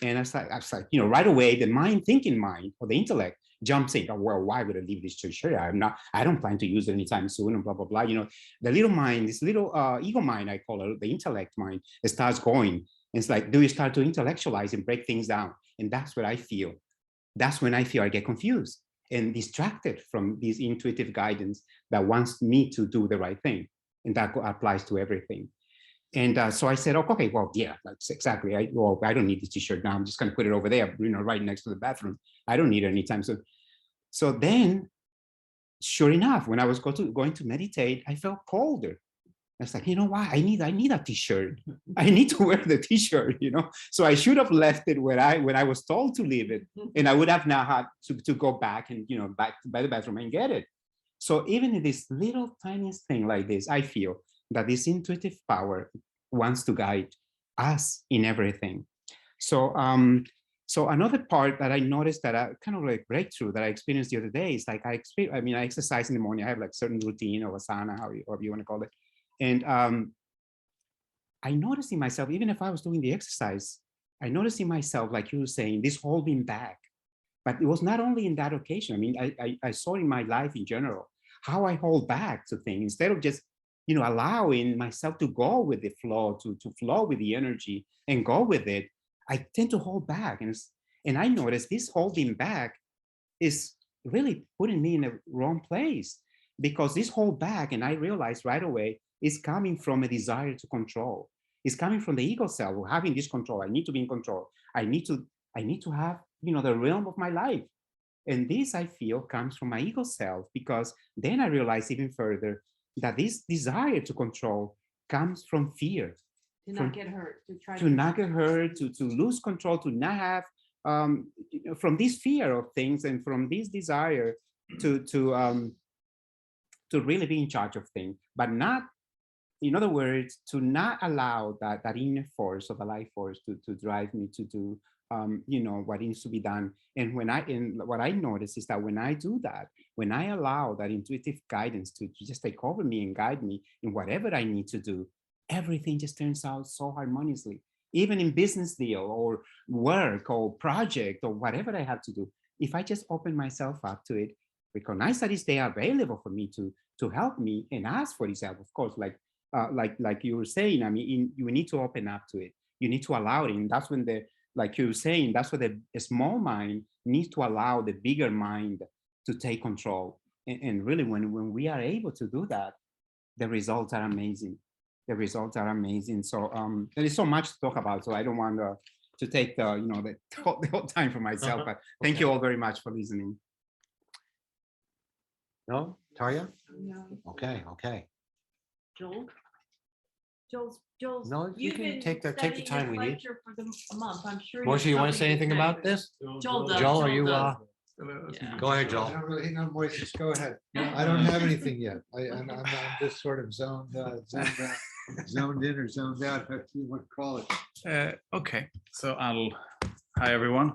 And I was like, you know, right away, the thinking mind or the intellect jumps in. Oh, well, why would I leave this t-shirt? I don't plan to use it anytime soon and blah, blah, blah. You know, the little mind, this little ego mind, I call it, the intellect mind, it starts going. And it's like, do you start to intellectualize and break things down? And that's what I feel. That's when I feel I get confused and distracted from this intuitive guidance that wants me to do the right thing. And that applies to everything. And so I said, oh, okay, well, yeah, that's exactly. I don't need this t-shirt now. I'm just going to put it over there, you know, right next to the bathroom. I don't need it anytime soon. So then, sure enough, when I was going to meditate, I felt colder. I was like, you know why? I need a t-shirt. I need to wear the t-shirt, you know. So I should have left it when I was told to leave it, and I would have now had to go back and, you know, back by the bathroom and get it. So even in this little tiniest thing like this, I feel that this intuitive power wants to guide us in everything. So so another part that I noticed that I kind of like breakthrough that I experienced the other day is like I exercise in the morning. I have like certain routine or asana, however you want to call it. And I noticed in myself, even if I was doing the exercise, I noticed in myself, like you were saying, this holding back. But it was not only in that occasion. I mean, I saw in my life in general how I hold back to things instead of just allowing myself to go with the flow, to flow with the energy and go with it, I tend to hold back. And I notice this holding back is really putting me in the wrong place, because this hold back, and I realized right away, is coming from a desire to control. It's coming from the ego self, having this control. I need to be in control. I need to have, the realm of my life. And this, I feel, comes from my ego self, because then I realize even further that this desire to control comes from fear. To From- not get hurt, to try to not get hurt, to lose control, to not have, from this fear of things, and from this desire to really be in charge of things, but not, in other words, to not allow that inner force of the life force to drive me to do, what needs to be done. And what I notice is that when I do that, when I allow that intuitive guidance to just take over me and guide me in whatever I need to do, everything just turns out so harmoniously. Even in business deal or work or project or whatever I have to do, if I just open myself up to it, recognize that it's there available for me to help me, and ask for this help, of course, like you were saying, I mean, you need to open up to it. You need to allow it. And that's when like you were saying, that's what the small mind needs to allow the bigger mind to take control. And really, when we are able to do that, the results are amazing. The results are amazing. So there is so much to talk about. So I don't want to take the whole time for myself. But thank you all very much for listening. No, Taria? No. Okay. Joel? Joel's. No, you you've can been take the studying time this we need. lecture for a month, I'm sure. Moshe, you want to say something anything about happen. this? Joel does. Joel, are Joel you, does. go ahead, I Joel. don't really know, Moises, go ahead. I don't have anything yet. I'm just sort of zoned in or zoned out, however you want to call it. Okay, so hi everyone.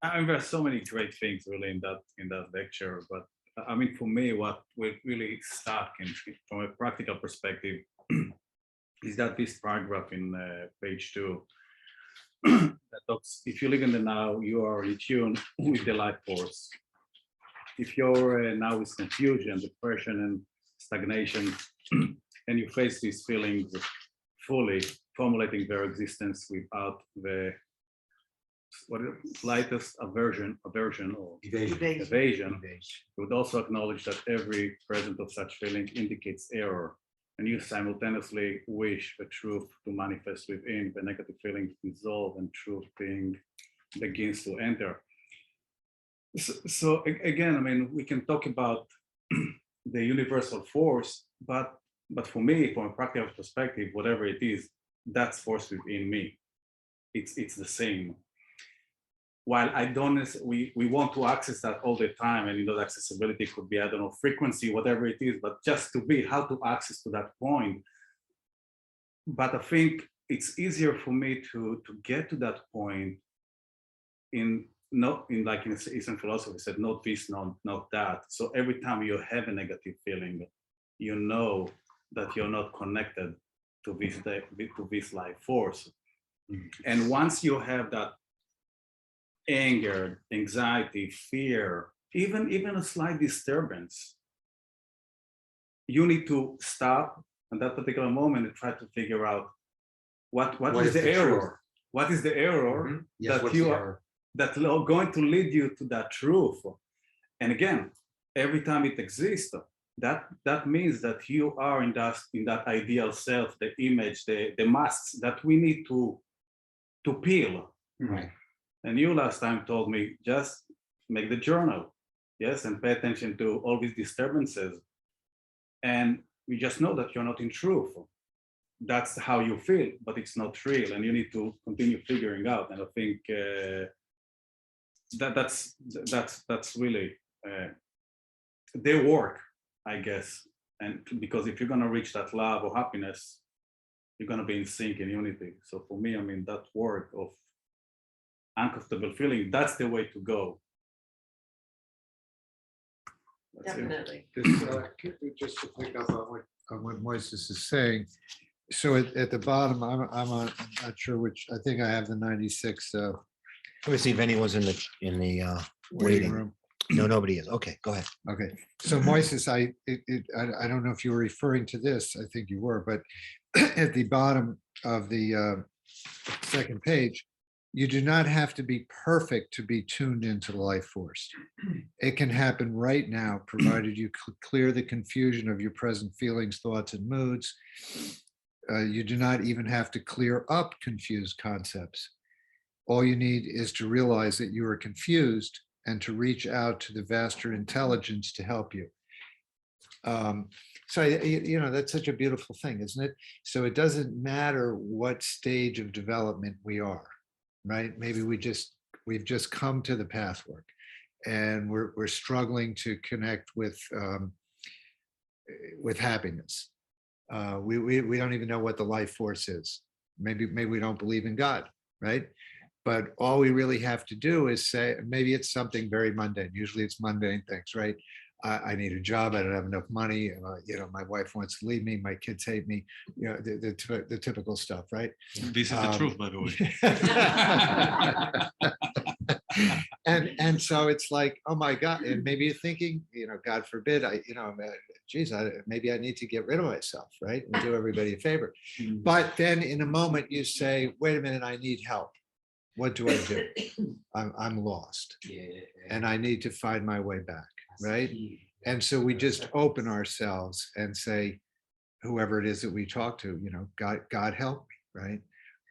There are so many great things really in that lecture, but I mean, for me, what we're really stuck in from a practical perspective is that this paragraph in page 2 that talks, if you live in the now, you are in tune with the life force. If you're now with confusion, depression, and stagnation, and you face these feelings fully, formulating their existence without the slightest aversion or evasion, you would also acknowledge that every present of such feeling indicates error, and you simultaneously wish the truth to manifest within, the negative feelings dissolve, and truth begins to enter. So again, I mean, we can talk about the universal force, but for me, from a practical perspective, whatever it is, that's force within me. It's the same. While I don't, we want to access that all the time, and the accessibility could be, I don't know, frequency, whatever it is, but just to be, how to access to that point. But I think it's easier for me to get to that point not in like in Eastern philosophy said, not this, not that. So every time you have a negative feeling, you know that you're not connected to this life force. And once you have that anger, anxiety, fear, even a slight disturbance, you need to stop at that particular moment and try to figure out what is the error? What is the error that you are that's going to lead you to that truth? And again, every time it exists, that means that you are in that ideal self, the image, the masks that we need to peel. Right. And you last time told me, just make the journal, yes, and pay attention to all these disturbances. And you just know that you're not in truth. That's how you feel, but it's not real, and you need to continue figuring out. And I think that's really their work, I guess. And because if you're gonna reach that love or happiness, you're gonna be in sync and unity. So for me, I mean, that work of uncomfortable feeling, that's the way to go. That's it. Definitely. Just to pick up on what Moises is saying. So at the bottom, I'm not sure which, I think I have the 96 Let me see if anyone's in the waiting waiting. room. No, nobody is. Okay, go ahead. Okay, so Moises, I don't know if you were referring to this, I think you were, but at the bottom of the second page, you do not have to be perfect to be tuned into the life force. It can happen right now, provided you clear the confusion of your present feelings, thoughts, and moods. You do not even have to clear up confused concepts. All you need is to realize that you are confused and to reach out to the vaster intelligence to help you. So, that's such a beautiful thing, isn't it? So it doesn't matter what stage of development we are, right? Maybe we've just come to the pathwork and we're struggling to connect with happiness. We don't even know what the life force is. Maybe we don't believe in God, right? But all we really have to do is say, maybe it's something very mundane. Usually it's mundane things, right? I need a job. I don't have enough money. My wife wants to leave me. My kids hate me. The typical stuff, right? This is the truth, by the way. and so it's like, oh my God. And maybe you're thinking, God forbid, maybe I need to get rid of myself, right? And do everybody a favor. But then in a moment you say, wait a minute, I need help. What do I do? I'm lost and I need to find my way back, right? And so we just open ourselves and say, whoever it is that we talk to, God help me, right?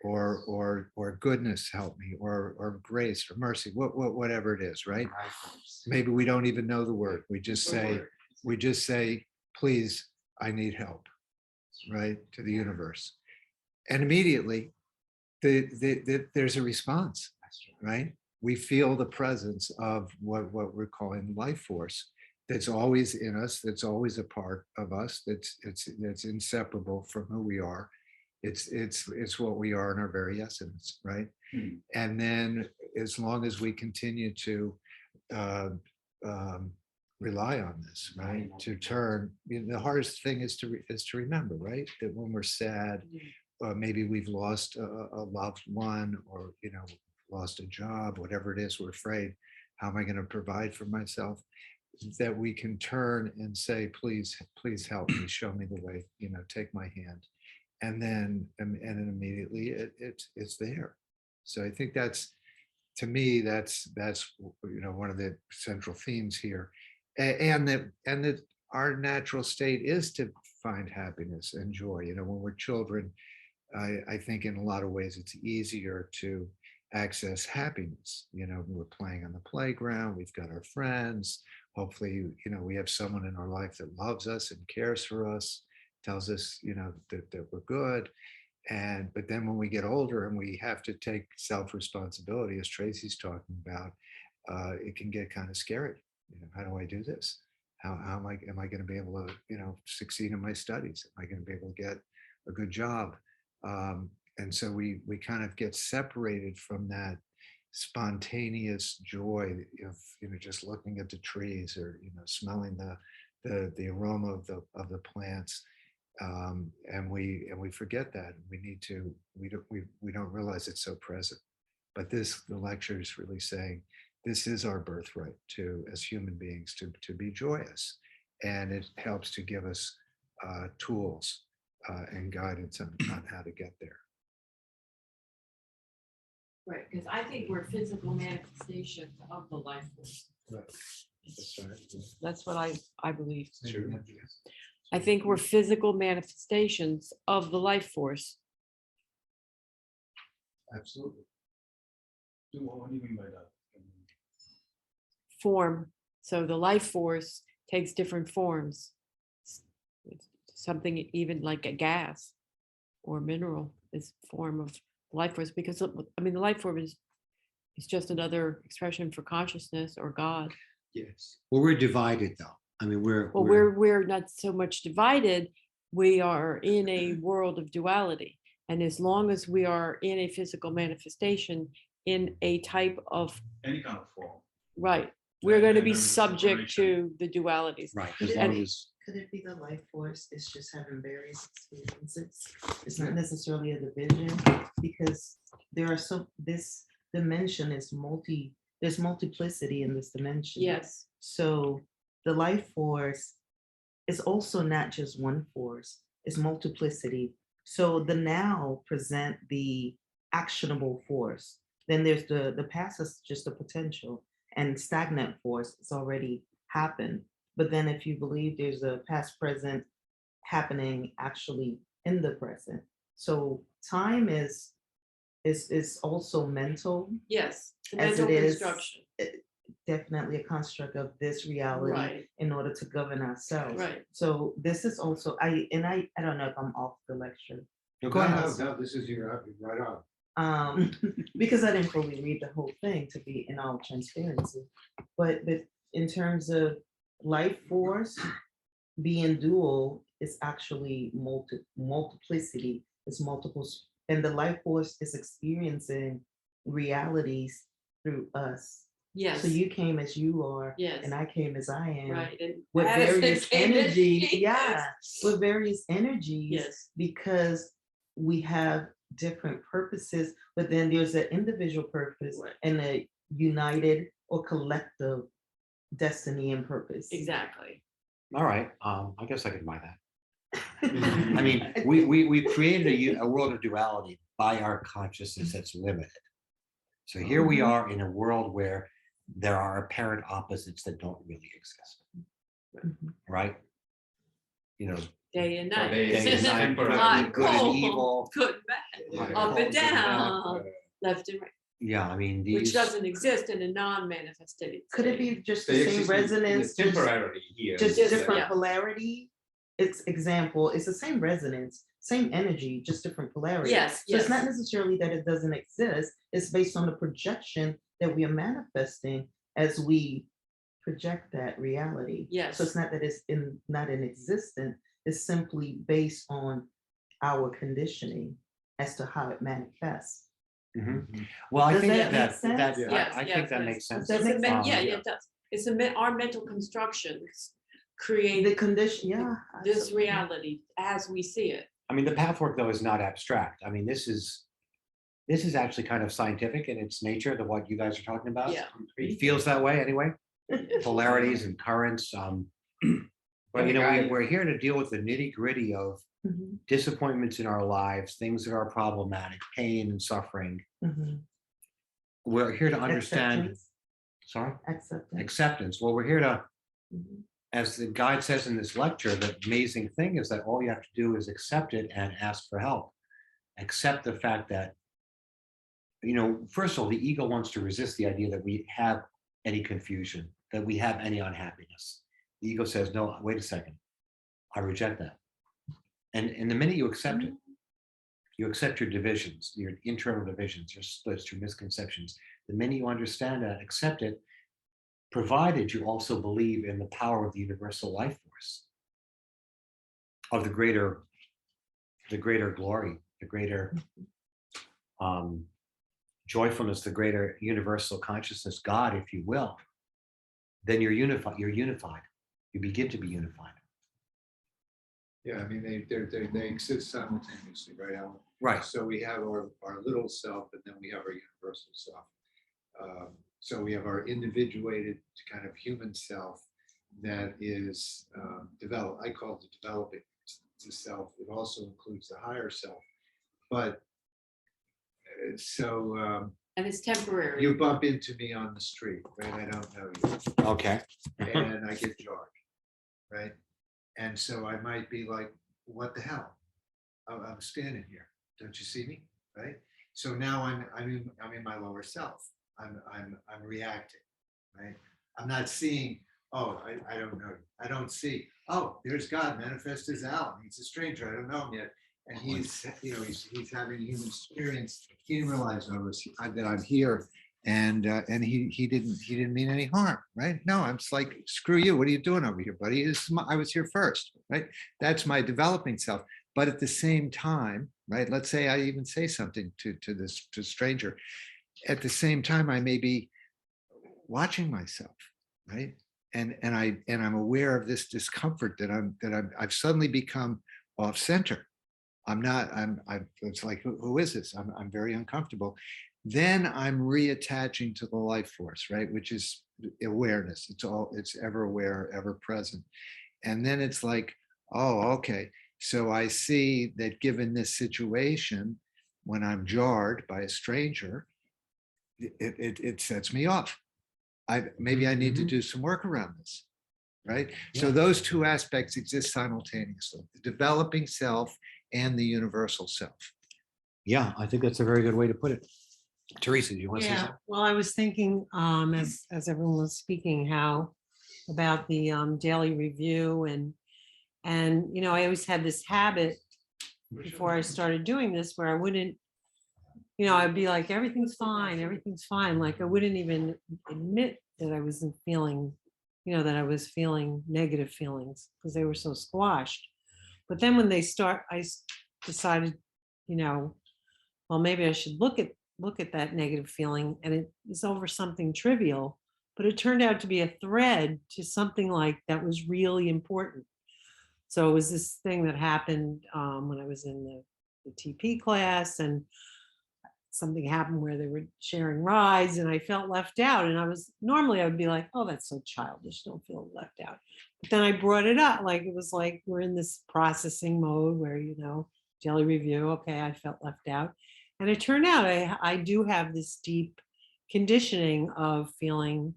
Or goodness help me, or grace or mercy, whatever it is, right? Maybe we don't even know the word. We just say, please, I need help, right? To the universe. And immediately there's a response, right? We feel the presence of what we're calling life force that's always in us, that's always a part of us, that's inseparable from who we are. It's what we are in our very essence, right? And then as long as we continue to rely on this, right? To turn, the hardest thing is to remember, right? That when we're sad, maybe we've lost a loved one, or lost a job, whatever it is, we're afraid, how am I going to provide for myself? That we can turn and say, please help me, show me the way, take my hand. And then immediately it's there. So I think to me, that's one of the central themes here. And that our natural state is to find happiness and joy. When we're children, I think in a lot of ways it's easier to access happiness. We're playing on the playground, we've got our friends, hopefully, we have someone in our life that loves us and cares for us, tells us, that we're good. But then when we get older and we have to take self-responsibility, as Tracy's talking about, it can get kind of scary. How do I do this? How am I going to be able to, succeed in my studies? Am I going to be able to get a good job? And so we kind of get separated from that spontaneous joy of just looking at the trees, or smelling the aroma of the plants, and we forget that. We don't realize it's so present. But the lecture is really saying this is our birthright as human beings to be joyous, and it helps to give us tools and guidance on how to get there. Right, because I think we're physical manifestations of the life force. That's what I believe. I think we're physical manifestations of the life force. Absolutely. What do you mean by that? Form. So the life force takes different forms. Something even like a gas or mineral is a form of life force, because the life form is just another expression for consciousness or God. Yes. Well, we're divided though. We're not so much divided. We are in a world of duality. And as long as we are in a physical manifestation, in a type of Any kind of form. right, we're going to be there's a subject separation. to the dualities. Right. Could As it long be- as Could it be the life force is just having various experiences? It's not necessarily a division, because this dimension is there's multiplicity in this dimension. Yes, So the life force is also not just one force, it's multiplicity. So the now present the actionable force. Then there's the past is just a potential, and stagnant force, it's already happened. But then if you believe there's a past present happening actually in the present. So time is also mental, yes. The as mental it is construction, definitely a construct of this reality right, in order to govern ourselves. right. So this is also, I don't know if I'm off the lecture. No, Go ahead. No, this is your, right on. Because I didn't fully read the whole thing, to be in all transparency. But in terms of life force being dual, is actually multiplicity, it's multiples, and the life force is experiencing realities through us. Yes, So you came as you are, yes, and I came as I am. right. And With Madison various came in, energy, yes, yeah, with various energies, yes, because we have different purposes, but then there's an individual purpose Right. and a united or collective destiny and purpose. exactly. All right, I guess I can buy that. I mean, we created a world of duality by our consciousness that's limited. So here we are in a world where there are apparent opposites that don't really exist, Mhm. right? You know, Day and night. Day and night, Hot, good and cold, evil. good, bad, Yeah. up cold and and bad, down, left and right, yeah, I mean, which these, doesn't exist in a non-manifested. Could it be just the They same exist in- resonance, just temporarily here. different yeah. polarity? It's example, it's the same resonance, same energy, just different polarity. Yes, So it's not yes, necessarily that it doesn't exist, it's based on the projection that we are manifesting as we project that reality. yes. So it's not that it's not in existence, it's simply based on our conditioning as to how it manifests. Mhm. Well, I Does think that make that, sense? Yes, I yes, think that yes. makes sense. Does that It's make a sense? yeah, it does. It's our mental constructions The create condition, yeah. this absolutely. reality as we see it. I mean, the pathwork though is not abstract. I mean, this is actually kind of scientific in its nature, the what you guys are talking about. Yeah. It feels that way anyway. Polarities and currents. But you know, we're here to deal with the nitty gritty of Mhm, disappointments in our lives, things that are problematic, pain and suffering. mhm. We're here to understand. Acceptance, Sorry, acceptance. acceptance. Well, we're here to, Mhm. as the guide says in this lecture, the amazing thing is that all you have to do is accept it and ask for help. Accept the fact that, you know, first of all, the ego wants to resist the idea that we have any confusion, that we have any unhappiness. The ego says, no, wait a second, I reject that. And the minute you accept it, you accept your divisions, your internal divisions, your splits, your misconceptions. The minute you understand that, accept it, provided you also believe in the power of the universal life force, of the greater glory, the greater joyfulness, the greater universal consciousness, God, if you will, then you're unified. You're unified. You begin to be unified. Yeah, I mean, they exist simultaneously, right, Alan? Right. So we have our little self, and then we have our universal self. So we have our individuated kind of human self that is developed. I call it the developing self. It also includes the higher self. But so And it's temporary. you bump into me on the street, right? I don't know you, Okay. and I get jarred, right? And so I might be like, what the hell? I'm standing here. Don't you see me? Right. So now I'm in my lower self. I'm reacting. Right. I'm not seeing, oh, I don't know. I don't see, oh, there's God manifest as Alan. He's a stranger. I don't know him yet. And he's he's having a human experience. He didn't realize that I'm here. And he didn't mean any harm, right? No, I'm just like, screw you. What are you doing over here, buddy? I was here first, right? That's my developing self. But at the same time, right? Let's say I even say something to stranger. At the same time, I may be watching myself, right? And I'm aware of this discomfort that I've suddenly become off center. I'm not, it's like, who is this? I'm very uncomfortable. Then I'm reattaching to the life force, right? Which is awareness. It's ever aware, ever present. And then it's like, oh, okay. So I see that given this situation, when I'm jarred by a stranger, it sets me off. Maybe I need to do some work around this, right? So Yeah. those two aspects exist simultaneously, the developing self and the universal self. Yeah, I think that's a very good way to put it. Teresa, do you want to say Yeah, something? well, I was thinking, as everyone was speaking, how about the daily review and you know, I always had this habit before I started doing this where I wouldn't, you know, I'd be like, everything's fine, everything's fine. Like I wouldn't even admit that I wasn't feeling, you know, that I was feeling negative feelings because they were so squashed. But then when they start, decided, you know, well, maybe I should look at that negative feeling, and it is over something trivial, but it turned out to be a thread to something like that was really important. So it was this thing that happened when I was in the TP class, and something happened where they were sharing rides and I felt left out. And I would be like, oh, that's so childish. Don't feel left out. But then I brought it up. Like it was like we're in this processing mode where, you know, daily review. Okay, I felt left out. And it turned out I do have this deep conditioning of feeling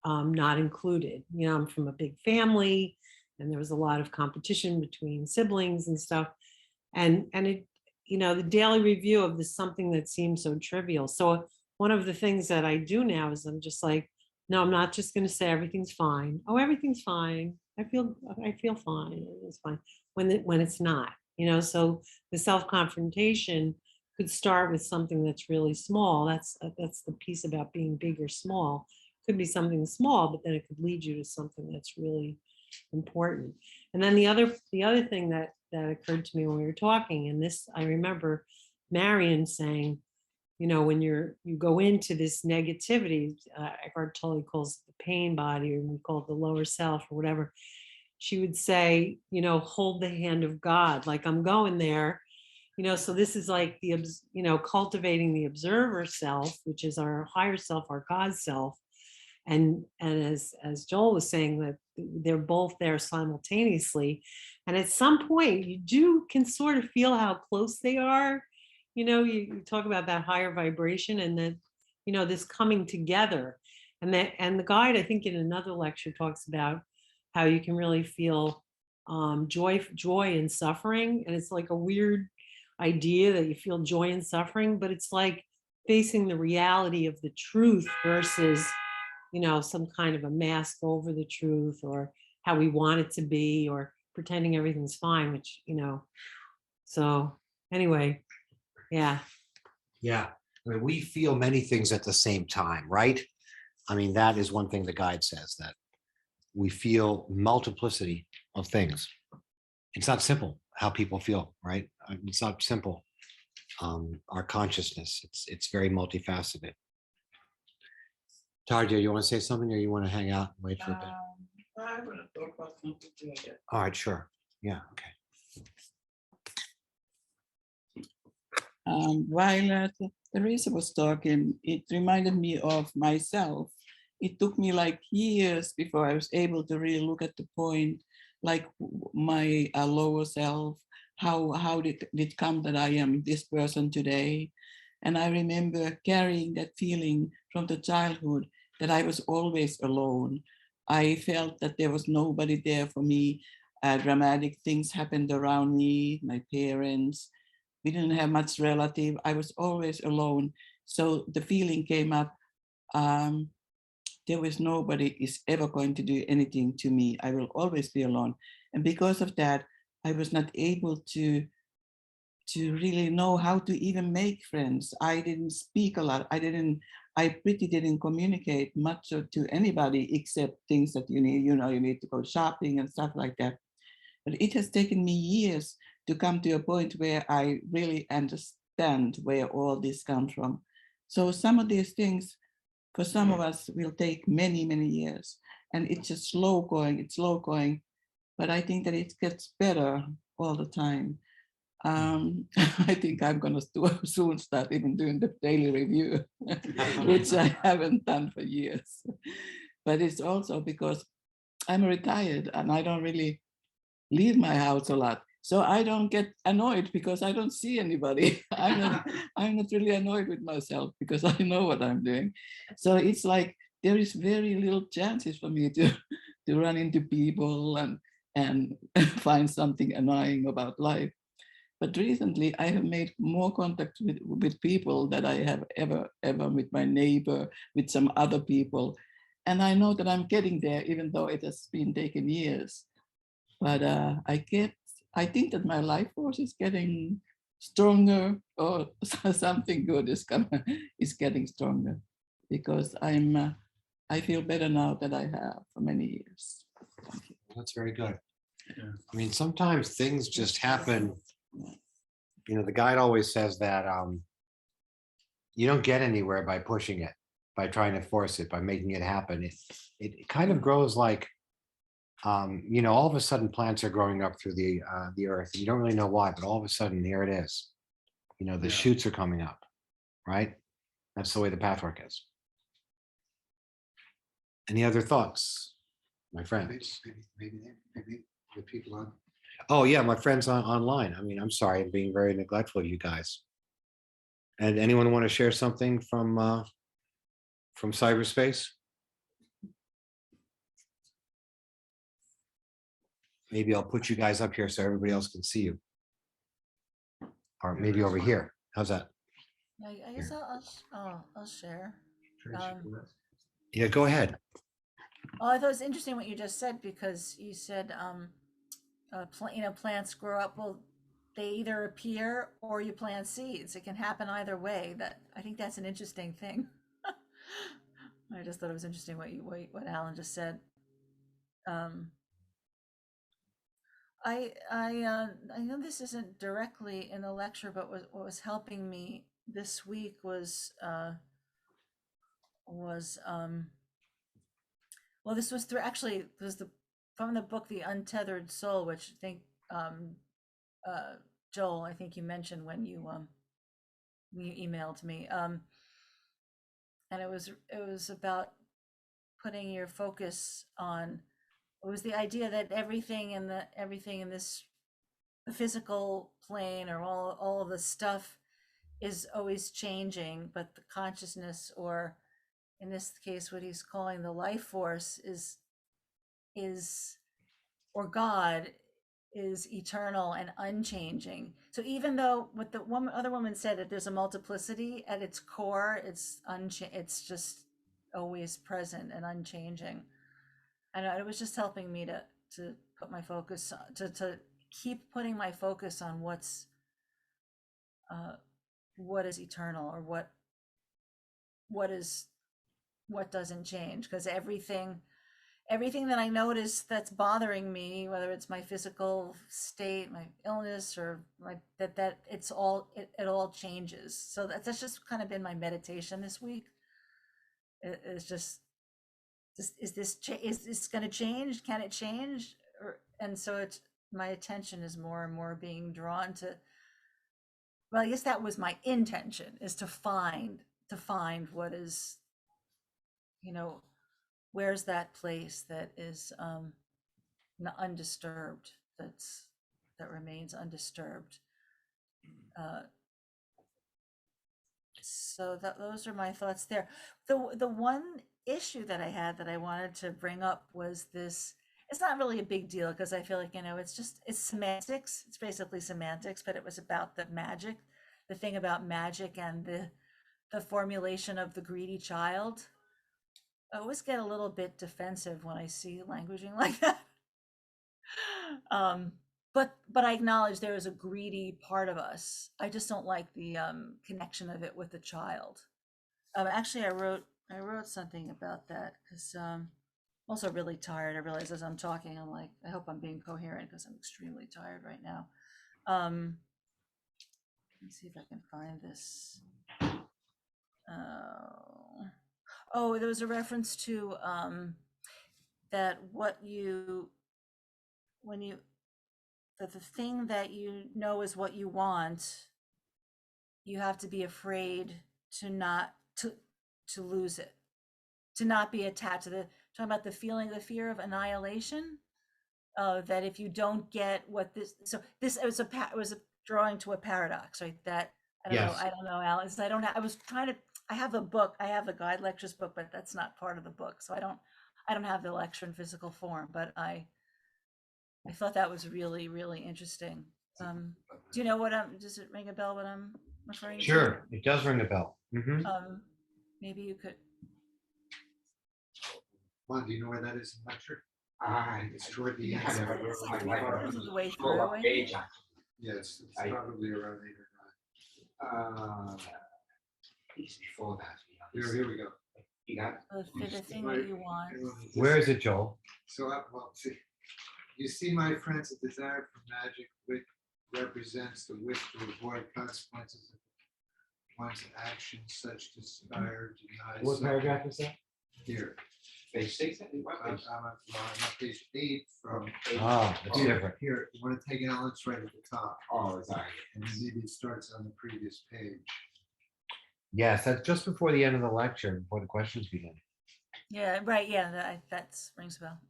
not included. You know, I'm from a big family and there was a lot of competition between siblings and stuff. And it, you know, the daily review of this something that seems so trivial. So one of the things that I do now is I'm just like, no, I'm not just going to say everything's fine. Oh, everything's fine. I feel fine. It's fine when it's not, you know. So the self-confrontation could start with something that's really small. That's the piece about being big or small. Could be something small, but then it could lead you to something that's really important. And then the other thing that occurred to me when we were talking, and this I remember Marion saying, you know, when you go into this negativity, Eckhart Tolle calls it the pain body, or we call it the lower self or whatever. She would say, you know, hold the hand of God, like I'm going there, you know. So this is like the, you know, cultivating the observer self, which is our higher self, our God self. And as Joel was saying, that they're both there simultaneously. And at some point you can sort of feel how close they are. You know, you talk about that higher vibration and then, you know, this coming together. And the guide, I think in another lecture, talks about how you can really feel joy and suffering. And it's like a weird idea that you feel joy and suffering, but it's like facing the reality of the truth versus, you know, some kind of a mask over the truth, or how we want it to be, or pretending everything's fine, which, you know. So anyway, yeah. Yeah, I mean, we feel many things at the same time, right? I mean, that is one thing the guide says, that we feel multiplicity of things. It's not simple how people feel, right? It's not simple. Our consciousness, it's very multifaceted. Tarja, you want to say something, or you want to hang out and wait for a bit? I want to talk about something today. All right, sure. Yeah, okay. While Teresa was talking, it reminded me of myself. It took me like years before I was able to really look at the point, like my lower self, how did it come that I am this person today? And I remember carrying that feeling from the childhood that I was always alone. I felt that there was nobody there for me. Dramatic things happened around me, my parents. We didn't have much relative. I was always alone. So the feeling came up, there was nobody is ever going to do anything to me. I will always be alone. And because of that, I was not able to really know how to even make friends. I didn't speak a lot. I pretty didn't communicate much to anybody except things that you need, you know, you need to go shopping and stuff like that. But it has taken me years to come to a point where I really understand where all this comes from. So some of these things, for some of us, will take many, many years. And it's just slow going, but I think that it gets better all the time. I think I'm going to soon start even doing the daily review, which I haven't done for years. But it's also because I'm retired and I don't really leave my house a lot. So I don't get annoyed because I don't see anybody. I'm not really annoyed with myself because I know what I'm doing. So it's like there is very little chances for me to run into people and find something annoying about life. But recently I have made more contact with people that I have ever with my neighbor, with some other people. And I know that I'm getting there, even though it has been taken years. But I think that my life force is getting stronger, or something good is getting stronger, because I feel better now than I have for many years. That's very good. Yeah. I mean, sometimes things just happen. You know, the guide always says that you don't get anywhere by pushing it, by trying to force it, by making it happen. It kind of grows like, you know, all of a sudden plants are growing up through the earth. You don't really know why, but all of a sudden here it is. You know, the Yeah. shoots are coming up, right? That's the way the pathwork is. Any other thoughts, my friends? Maybe the people on. Oh yeah, my friends online. I mean, I'm sorry, I'm being very neglectful of you guys. And anyone want to share something from cyberspace? Maybe I'll put you guys up here so everybody else can see you. Or maybe over here. How's that? I guess I'll share. Yeah, go ahead. Oh, I thought it was interesting what you just said, because you said, plants grow up. Well, they either appear or you plant seeds. It can happen either way. I think that's an interesting thing. I just thought it was interesting what Alan just said. I know this isn't directly in the lecture, but what was helping me this week was well, this was from the book The Untethered Soul, which I think Joel, I think you mentioned when you emailed me, and it was about putting your focus on. It was the idea that everything in this the physical plane, or all of the stuff, is always changing, but the consciousness, or in this case what he's calling the life force, is or God, is eternal and unchanging. So even though what the other woman said, that there's a multiplicity at its core, it's just always present and unchanging. And it was just helping me to put my focus to keep putting my focus on what is eternal, or what doesn't change, because everything that I notice that's bothering me, whether it's my physical state, my illness, or that it all changes. So that's just kind of been my meditation this week. It's just is this going to change? Can it change? And so my attention is more and more being drawn to. Well, I guess that was my intention, is to find what is, where's that place that is undisturbed, that remains undisturbed. So those are my thoughts there. The one issue that I had that I wanted to bring up was this. It's not really a big deal, because I feel like, it's semantics. It's basically semantics, but it was about the thing about magic, and the formulation of the greedy child. I always get a little bit defensive when I see languaging like that. But I acknowledge there is a greedy part of us. I just don't like the connection of it with the child. Actually, I wrote something about that, because I'm also really tired. I realize as I'm talking, I'm like, I hope I'm being coherent, because I'm extremely tired right now. Let me see if I can find this. Oh, there was a reference to that when you that the thing that you know is what you want, you have to be afraid to not to lose it, to not be attached to the talking about the feeling, the fear of annihilation. That if you don't get what this, so this it was a drawing to a paradox, right? That I Yes. don't know, Alex. I don't have, I was trying to, I have a book, I have a guide lectures book, but that's not part of the book. So I don't have the lecture in physical form, but I thought that was really, really interesting. Do you know what does it ring a bell what I'm referring to? Sure, it does ring a bell. Mhm. Maybe you could. Juan, do you know where that is in lecture? It's toward the end. It's like 3/4 of the way through. I think. Yes, it's probably around 8 or 9. Before that. Here we go. You got. The thing that you want. Where is it, Joel? So, well, see, you see, my friends, a desire for magic, which represents the wish to avoid consequences of one's actions, such desire denies. What paragraph is that? Here. Page 6. I'm on page 8 from. Ah, that's Here, different. Here, you want to take it out, it's right at the top. Oh, sorry. And then maybe it starts on the previous page. Yes, that's just before the end of the lecture, before the questions begin. Yeah, right. Yeah, that rings a bell.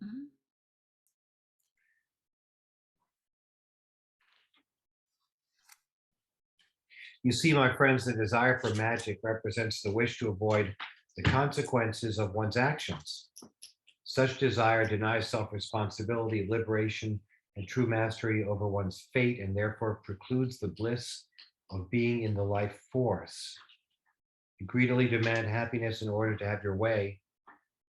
You see, my friends, the desire for magic represents the wish to avoid the consequences of one's actions. Such desire denies self-responsibility, liberation, and true mastery over one's fate, and therefore precludes the bliss of being in the life force. You greedily demand happiness in order to have your way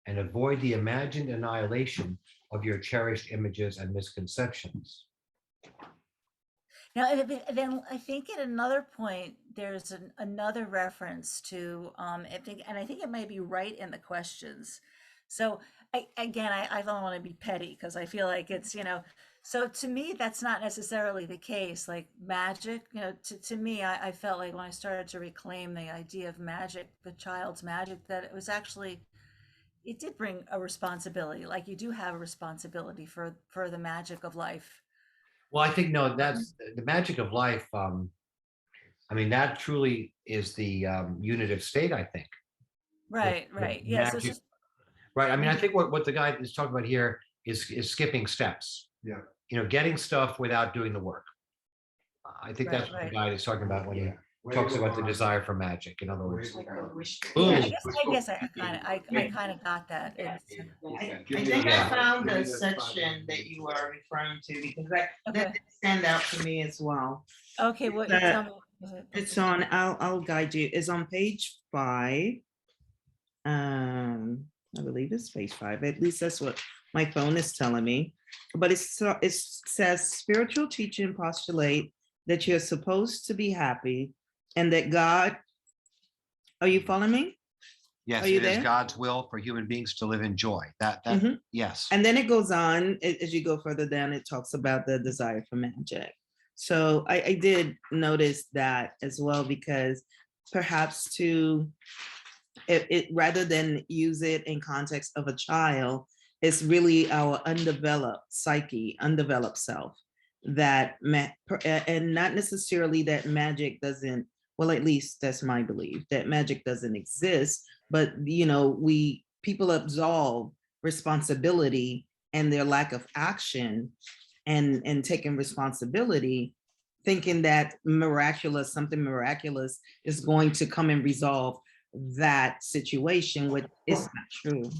and avoid the imagined annihilation of your cherished images and misconceptions. Now, then I think at another point there's another reference to I think it might be right in the questions. So I don't want to be petty because I feel like it's so to me that's not necessarily the case. Like magic, to me I felt like when I started to reclaim the idea of magic, the child's magic, that it was actually it did bring a responsibility. Like you do have a responsibility for the magic of life. Well, I think, no, that's the magic of life. I mean, that truly is the unitive state, I think. Right. Yeah. So it's Magic, just, right. I mean, I think what the guy is talking about here is skipping steps. Yeah. Getting stuff without doing the work. I think that's what the guy is talking about when he talks about the desire for magic. In other words, yeah, I guess I kind of got that. I think I found the section that you are referring to because that did stand out to me as well. Okay, what you tell me? It's on. I'll guide you. It's on page 5. I believe it's page 5. At least that's what my phone is telling me. But it says spiritual teaching postulate that you're supposed to be happy and that God. Are you following me? yes, Are you it is there? God's will for human beings to live in joy. That yes. And then it goes on as you go further down. It talks about the desire for magic. So I did notice that as well because perhaps it rather than use it in context of a child, it's really our undeveloped psyche, undeveloped self that and not necessarily that magic doesn't. Well, at least that's my belief that magic doesn't exist, but people absolve responsibility and their lack of action and taking responsibility, thinking that something miraculous is going to come and resolve that situation, which is not true.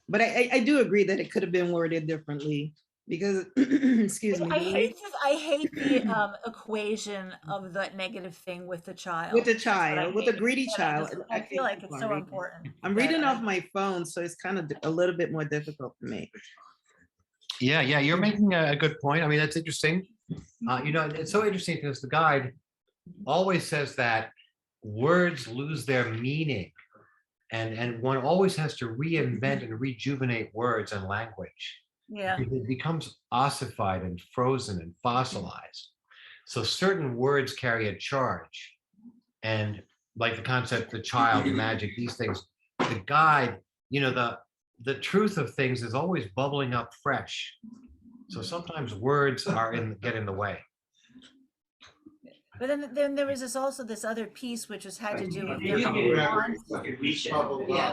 But I do agree that it could have been worded differently because, excuse me. I hate the equation of the negative thing with the child. With a greedy child. I feel like it's so important. I'm reading off my phone, so it's kind of a little bit more difficult for me. Yeah, you're making a good point. I mean, that's interesting. It's so interesting because the guide always says that words lose their meaning, and one always has to reinvent and rejuvenate words and language. Yeah, it becomes ossified and frozen and fossilized. So certain words carry a charge, and like the concept, the child, magic, these things. The guide, the truth of things is always bubbling up fresh. So sometimes words get in the way. But then there was this other piece which had to do with Yeah, they their do. wants. Yeah,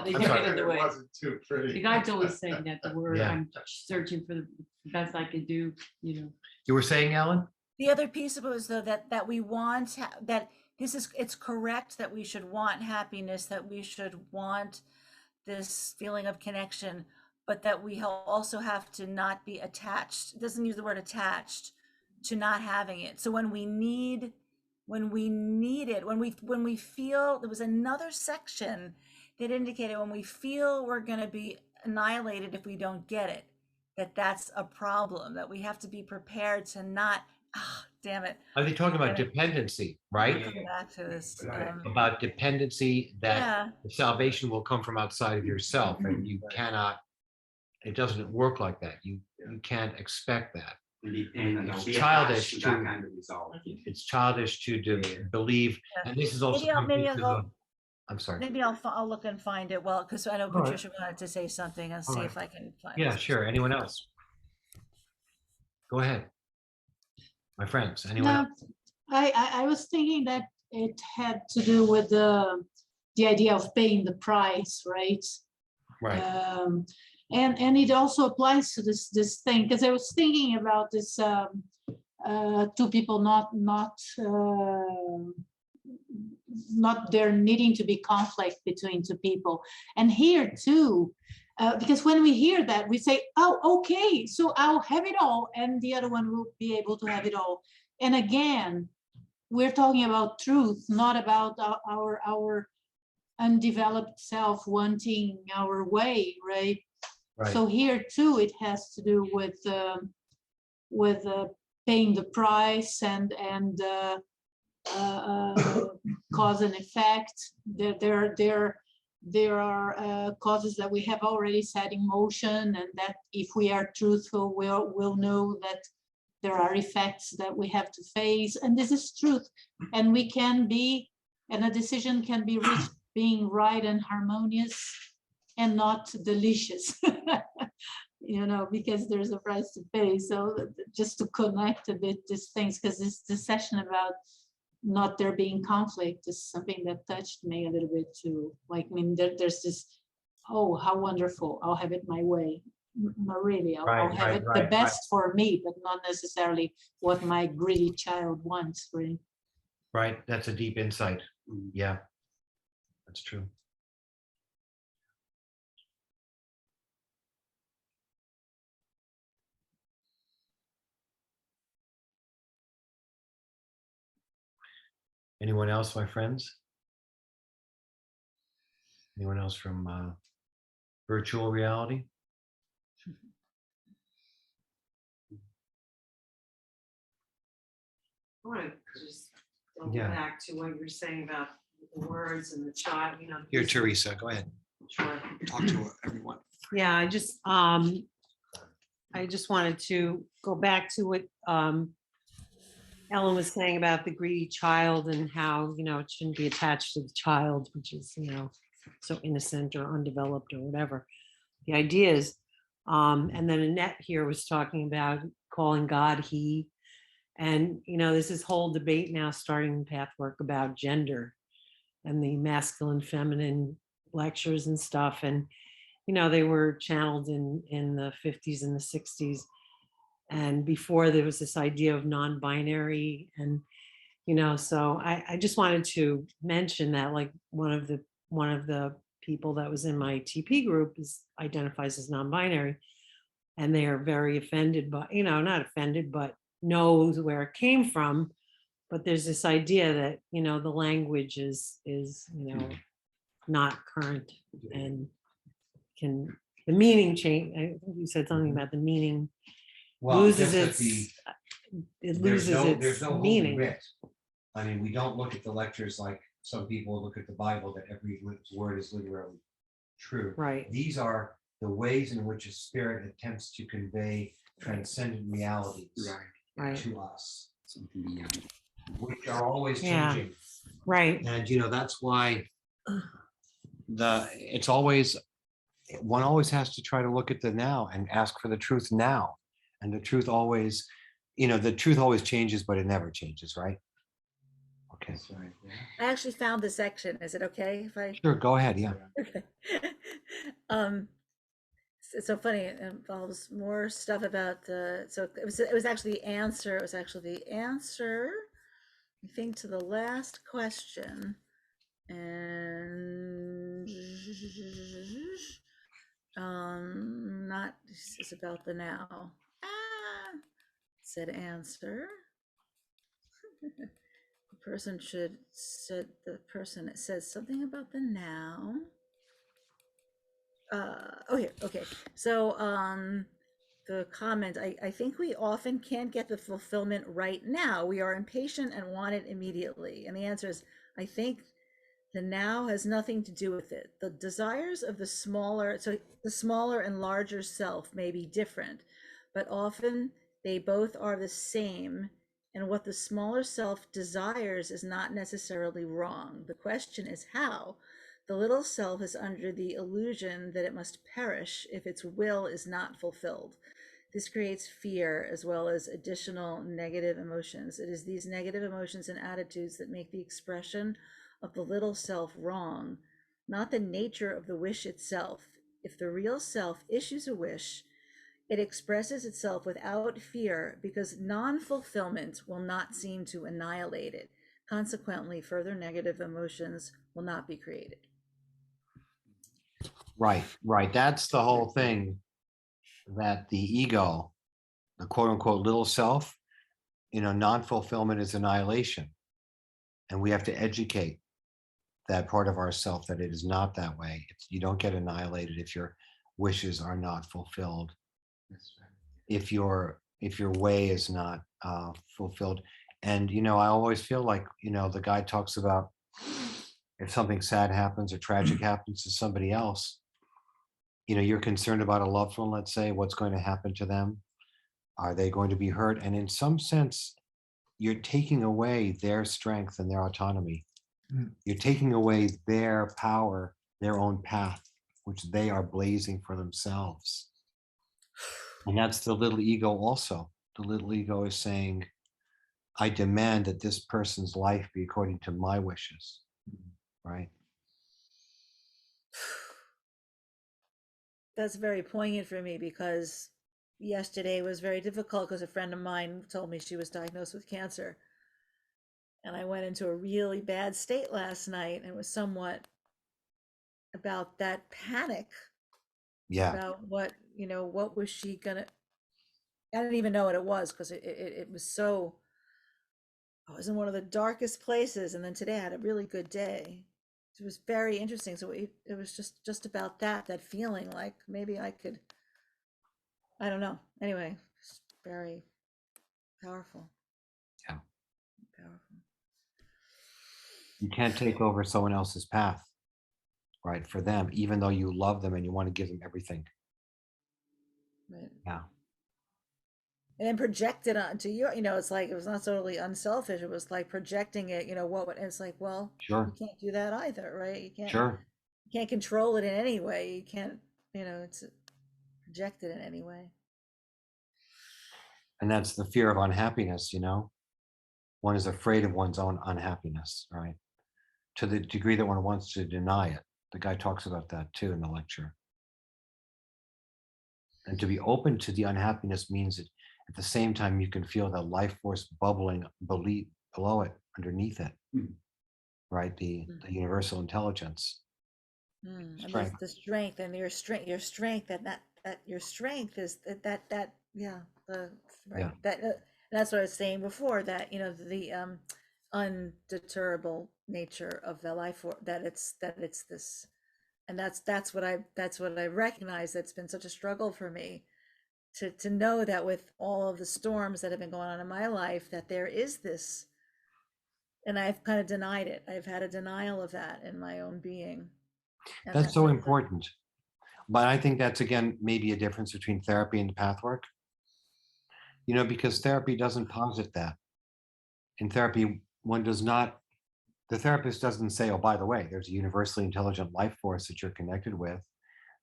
they I'm do sorry. get in the way. Too pretty. The guy's always saying that the word, Yeah. I'm searching for the best I could do, you know. You were saying, Alan? The other piece of it was though that we want that it's correct that we should want happiness, that we should want this feeling of connection, but that we also have to not be attached. It doesn't use the word attached to not having it. So when we need it, when we feel, there was another section that indicated when we feel we're going to be annihilated if we don't get it, that's a problem, that we have to be prepared to not, damn it. Are they talking about dependency, right? Come back to this. About dependency, that Yeah. the salvation will come from outside of yourself, and you cannot, it doesn't work like that. You can't expect that. It's childish it's childish to believe, Yeah. and this is also. Maybe I'll go. I'm sorry. Maybe I'll look and find it. Well, because I know All right. Patricia wanted to say something. I'll see right. if I can find Yeah, it. sure. Anyone else? Go ahead. My friends, anyone else? I was thinking that it had to do with the idea of paying the price, right? Right. And it also applies to this thing, because I was thinking about this two people not there needing to be conflict between two people. And here too, because when we hear that, we say, oh, okay, so I'll have it all, and the other one will be able to have it all. And again, we're talking about truth, not about our undeveloped self wanting our way, right? Right. So here too, it has to do with paying the price and cause and effect. There are causes that we have already set in motion, and that if we are truthful, we'll know that there are effects that we have to face, and this is truth. And we can be, and a decision can be reached being right and harmonious and not delicious, you know, because there's a price to pay. So just to connect a bit these things, because this session about not there being conflict is something that touched me a little bit too. Like, I mean, there's this, oh, how wonderful, I'll have it my way. Not really, I'll have it the best for me, but not necessarily what my greedy child wants, right? Right, that's a deep insight. Yeah, that's true. Anyone else, my friends? Anyone else from virtual reality? I want to just go Yeah. back to what you were saying about the words and the child, you know. Here, Teresa, go ahead. Sure. Talk to everyone. Yeah, I just wanted to go back to what Ellen was saying about the greedy child and how, you know, it shouldn't be attached to the child, which is, you know, so innocent or undeveloped or whatever. The idea is, and then Annette here was talking about calling God he, and, you know, there's this whole debate now starting in Pathwork about gender and the masculine, feminine lectures and stuff. And, you know, they were channeled in the 50s and the 60s. And before there was this idea of non-binary, and, you know, so I just wanted to mention that, like, one of the people that was in my TP group identifies as non-binary, and they are very offended, but, you know, not offended, but knows where it came from. But there's this idea that, you know, the language is, you know, not current, and the meaning change. I think you said something about the meaning loses its meaning. Writ. I mean, we don't look at the lectures like some people look at the Bible, that every word is literally true. Right. These are the ways in which a spirit attempts to convey transcendent realities to us, which are always changing. Right. And, you know, that's why one always has to try to look at the now and ask for the truth now. And the truth always, the truth always changes, but it never changes, right? Okay. That's right. Yeah. I actually found the section. Is it okay if I? Sure, go ahead. Yeah. Okay. It's so funny. It involves more stuff about the. So it was actually the answer. It was actually the answer, I think, to the last question, and not. It's about the now. Said answer. The person should said the person. It says something about the now. Oh, here, okay. So the comment, I think we often can't get the fulfillment right now. We are impatient and want it immediately. And the answer is, I think the now has nothing to do with it. The desires of the smaller and larger self may be different, but often they both are the same. And what the smaller self desires is not necessarily wrong. The question is how. The little self is under the illusion that it must perish if its will is not fulfilled. This creates fear as well as additional negative emotions. It is these negative emotions and attitudes that make the expression of the little self wrong, not the nature of the wish itself. If the real self issues a wish, it expresses itself without fear because non-fulfillment will not seem to annihilate it. Consequently, further negative emotions will not be created. Right. That's the whole thing, that the ego, the quote unquote little self, non-fulfillment is annihilation. And we have to educate that part of ourself that it is not that way. You don't get annihilated if your wishes are not fulfilled. That's right. If your way is not fulfilled. And I always feel like, the guy talks about if something sad happens or tragic happens to somebody else, you're concerned about a loved one, let's say, what's going to happen to them? Are they going to be hurt? And in some sense, you're taking away their strength and their autonomy. Mm. You're taking away their power, their own path, which they are blazing for themselves. And that's the little ego also. The little ego is saying, I demand that this person's life be according to my wishes, right? That's very poignant for me because yesterday was very difficult because a friend of mine told me she was diagnosed with cancer. And I went into a really bad state last night, and it was somewhat about that panic. Yeah. About what was she gonna, I didn't even know what it was because it was so, I was in one of the darkest places, and then today I had a really good day. It was very interesting. So it was just about that feeling like maybe I could, I don't know. Anyway, it's very powerful. Yeah. Powerful. You can't take over someone else's path, right? For them, even though you love them and you want to give them everything. Right. Yeah. And then project it onto you, it's like, it was not totally unselfish. It was like projecting it, it's like, well, Sure. you can't do that either, right? You can't, Sure. you can't control it in any way. You can't, it's projected in any way. And that's the fear of unhappiness, One is afraid of one's own unhappiness, right? To the degree that one wants to deny it. The guy talks about that too in the lecture. And to be open to the unhappiness means that at the same time you can feel the life force bubbling below it, underneath it, right? The universal intelligence. And Strength. the strength and your strength, that your strength is that yeah, right. Yeah. That's what I was saying before, that the undeterrable nature of the life force, that it's this, and that's what I recognize. That's been such a struggle for me to know that with all of the storms that have been going on in my life, that there is this, and I've kind of denied it. I've had a denial of that in my own being. And That's so important. But I think that's, again, maybe a difference between therapy and pathwork. Because therapy doesn't posit that. In therapy, the therapist doesn't say, oh, by the way, there's a universally intelligent life force that you're connected with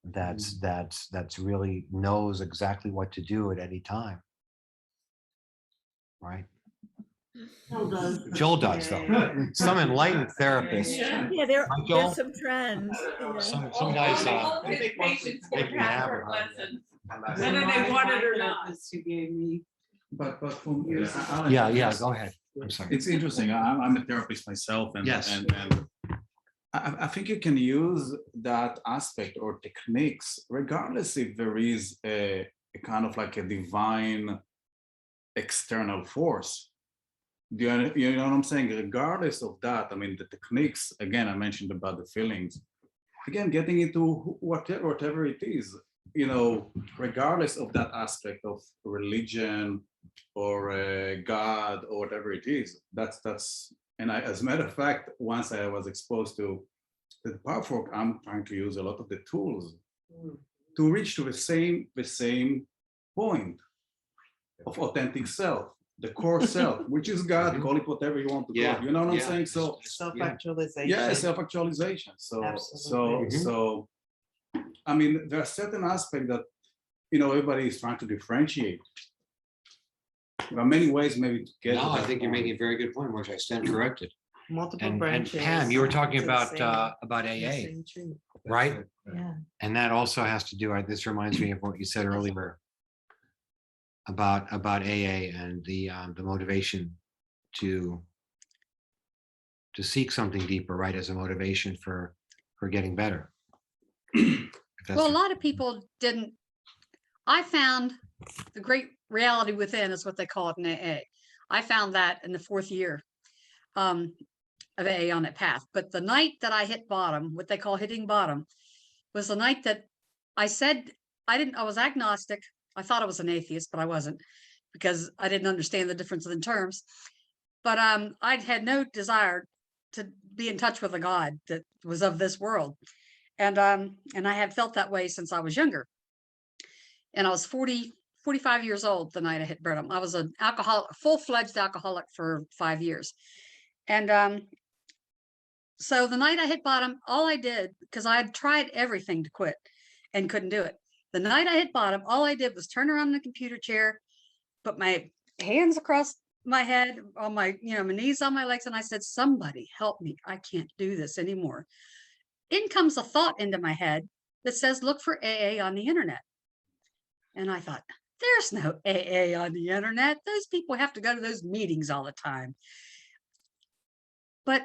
that's really knows exactly what to do at any time. right? Joel does. Joel does though. Some enlightened therapists. Yeah, there, Right, Joel? there's some trends. Yeah. Some guys make me have it. Whether they want it or not. But for me, Yeah, go ahead. I'm sorry. It's interesting. I'm a therapist myself, and Yes. and I think you can use that aspect or techniques regardless if there is a kind of like a divine external force. You know what I'm saying? Regardless of that, I mean, the techniques, again, I mentioned about the feelings, again, getting into whatever it is, you know, regardless of that aspect of religion or God or whatever it is, that's, and as a matter of fact, once I was exposed to the Pathwork, I'm trying to use a lot of the tools to reach to the same point of authentic self, the core self, which is God, call it whatever you want to call it. You know what I'm saying? So Self-actualization. yeah, self-actualization. So Absolutely. I mean, there are certain aspects that, you know, everybody is trying to differentiate. There are many ways maybe to get. No, I think you're making a very good point, which I stand corrected. Multiple And branches. Pam, you were talking to the about same- AA, same truth. right? Yeah. And that also has to do, this reminds me of what you said earlier about AA and the motivation to seek something deeper, right? As a motivation for getting better. If that's Well, a what- lot of people didn't. I found the great reality within is what they call it in AA. I found that in the 4th year of AA on that path. But the night that I hit bottom, what they call hitting bottom, was the night that I said I was agnostic. I thought I was an atheist, but I wasn't, because I didn't understand the difference in terms. But I had no desire to be in touch with a God that was of this world. And I had felt that way since I was younger. And I was 45 years old the night I hit bottom. I was an alcoholic, full-fledged alcoholic for 5 years. And so the night I hit bottom, all I did, because I had tried everything to quit and couldn't do it. The night I hit bottom, all I did was turn around in the computer chair, put my hands across my head, on my, my knees on my legs, and I said, somebody help me. I can't do this anymore. In comes a thought into my head that says, look for AA on the internet. And I thought, there's no AA on the internet. Those people have to go to those meetings all the time. But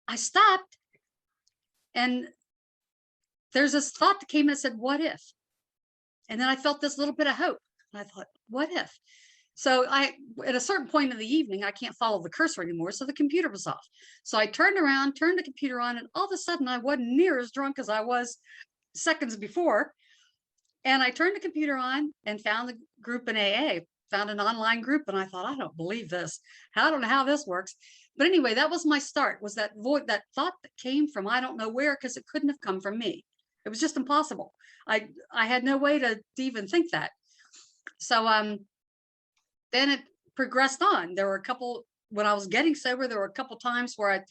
I stopped, and there's this thought that came and said, what if? And then I felt this little bit of hope. And I thought, what if? So at a certain point in the evening, I can't follow the cursor anymore. So the computer was off. So I turned around, turned the computer on, and all of a sudden I wasn't near as drunk as I was seconds before. And I turned the computer on and found the group in AA, found an online group. And I thought, I don't believe this. I don't know how this works. But anyway, that was my start, was that that thought that came from, I don't know where, because it couldn't have come from me. It was just impossible. I had no way to even think that. So then it progressed on. There were a couple, when I was getting sober, there were a couple times where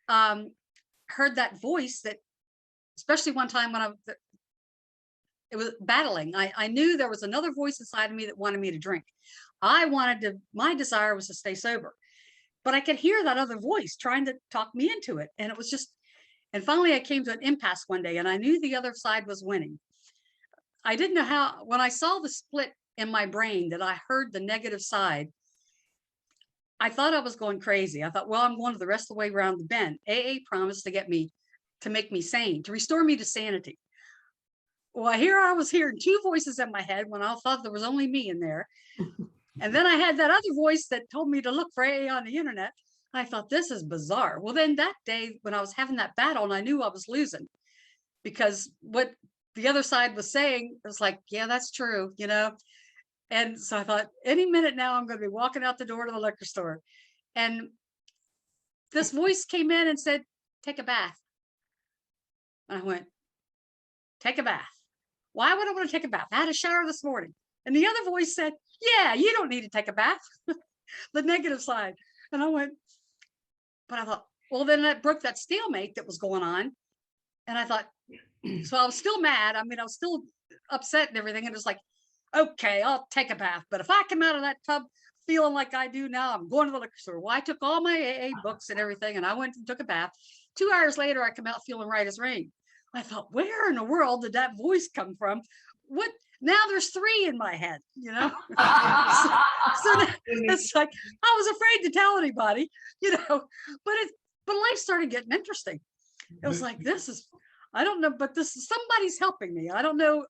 I heard that voice that, especially one time when it was battling. I knew there was another voice inside of me that wanted me to drink. My desire was to stay sober, but I could hear that other voice trying to talk me into it. And it was just, and finally I came to an impasse one day, and I knew the other side was winning. I didn't know how, when I saw the split in my brain that I heard the negative side, I thought I was going crazy. I thought, well, I'm going the rest of the way around the bend. AA promised to make me sane, to restore me to sanity. Well, here I was hearing two voices in my head when I thought there was only me in there. And then I had that other voice that told me to look for AA on the internet. I thought, this is bizarre. Well, then that day when I was having that battle, and I knew I was losing, because what the other side was saying, it was like, yeah, that's true, And so I thought, any minute now, I'm going to be walking out the door to the liquor store. And this voice came in and said, take a bath. And I went, take a bath. Why would I want to take a bath? I had a shower this morning. And the other voice said, yeah, you don't need to take a bath. The negative side. And I went, but I thought, well, then that broke that stalemate that was going on. And I thought, so I was still mad. I mean, I was still upset and everything. And it was like, okay, I'll take a bath. But if I come out of that tub feeling like I do now. I'm going to the liquor store. Well, I took all my AA books and everything, and I went and took a bath. 2 hours later, I come out feeling right as rain. I thought, where in the world did that voice come from? What? Now there's 3 in my head, you know? so it's like, I was afraid to tell anybody, you know, but life started getting interesting. It was like, I don't know, but somebody's helping me. I don't know.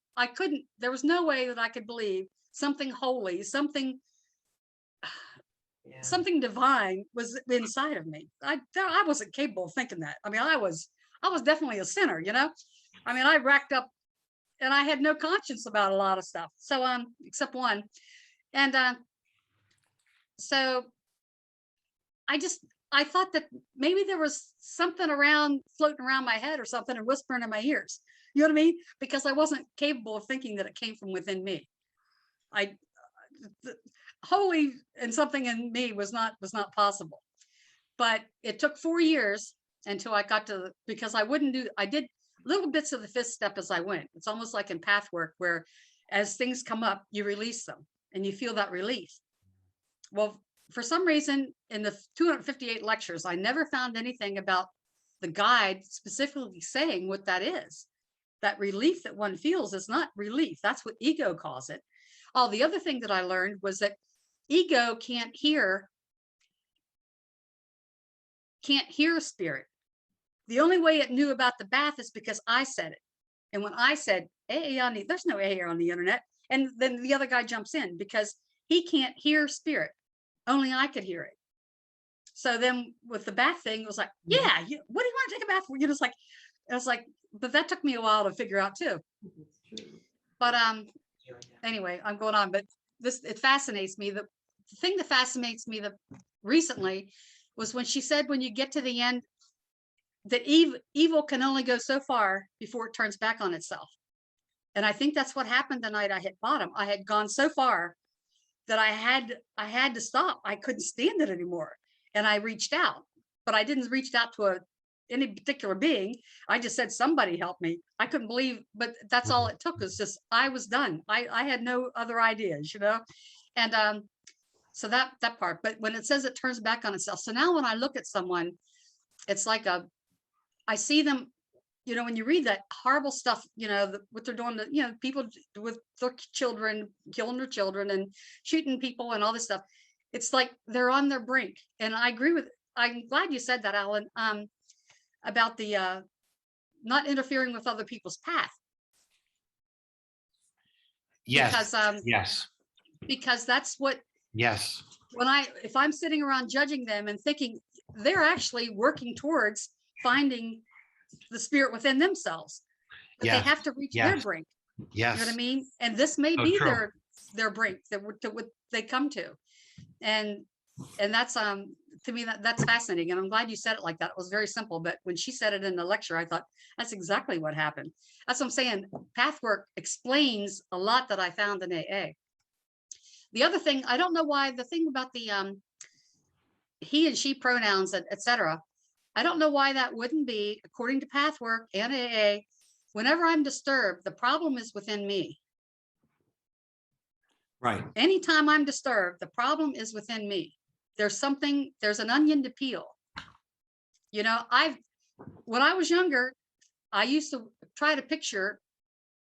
There was no way that I could believe something holy, something divine was inside of me. I wasn't capable of thinking that. I mean, I was definitely a sinner, you know? I mean, I racked up and I had no conscience about a lot of stuff. So, except one. And, so I thought that maybe there was something floating around my head or something and whispering in my ears. You know what I mean? Because I wasn't capable of thinking that it came from within me. Holy and something in me was not possible. But it took 4 years until I got to, because I did little bits of the 5th step as I went. It's almost like in Pathwork, where as things come up, you release them and you feel that relief. Well, for some reason, in the 258 lectures, I never found anything about the guide specifically saying what that is. That relief that one feels is not relief. That's what ego calls it. Oh, the other thing that I learned was that ego can't hear spirit. The only way it knew about the bath is because I said it. And when I said, there's no AA on the internet. And then the other guy jumps in because he can't hear spirit. Only I could hear it. So then with the bath thing, it was like, yeah, what do you want to take a bath for? You know, it was like, but that took me a while to figure out too. But anyway, I'm going on, but it fascinates me. The thing that fascinates me recently was when she said, when you get to the end, that evil can only go so far before it turns back on itself. And I think that's what happened the night I hit bottom. I had gone so far that I had to stop. I couldn't stand it anymore. And I reached out, but I didn't reach out to any particular being. I just said, somebody help me. I couldn't believe, but that's all it took, was just, I was done. I had no other ideas, you know? And so that part, but when it says it turns back on itself. So now when I look at someone, it's like I see them, you know, when you read that horrible stuff, you know, what they're doing, you know, people with their children, killing their children and shooting people and all this stuff. It's like they're on their brink. And I'm glad you said that, Alan, about the not interfering with other people's path. Yes. Because, yes. Because that's what, yes. If I'm sitting around judging them and thinking they're actually working towards finding the spirit within themselves, but they have to reach their brink. Yes. You know what I mean? And this may be their brink that what they come to. And that's to me that's fascinating. And I'm glad you said it like that. It was very simple, but when she said it in the lecture, I thought that's exactly what happened. That's what I'm saying. Pathwork explains a lot that I found in AA. The other thing, I don't know why, the thing about the he and she pronouns, etc. I don't know why that wouldn't be, according to Pathwork and AA, whenever I'm disturbed, the problem is within me. Right. Anytime I'm disturbed, the problem is within me. There's an onion to peel. You know, when I was younger, I used to try to picture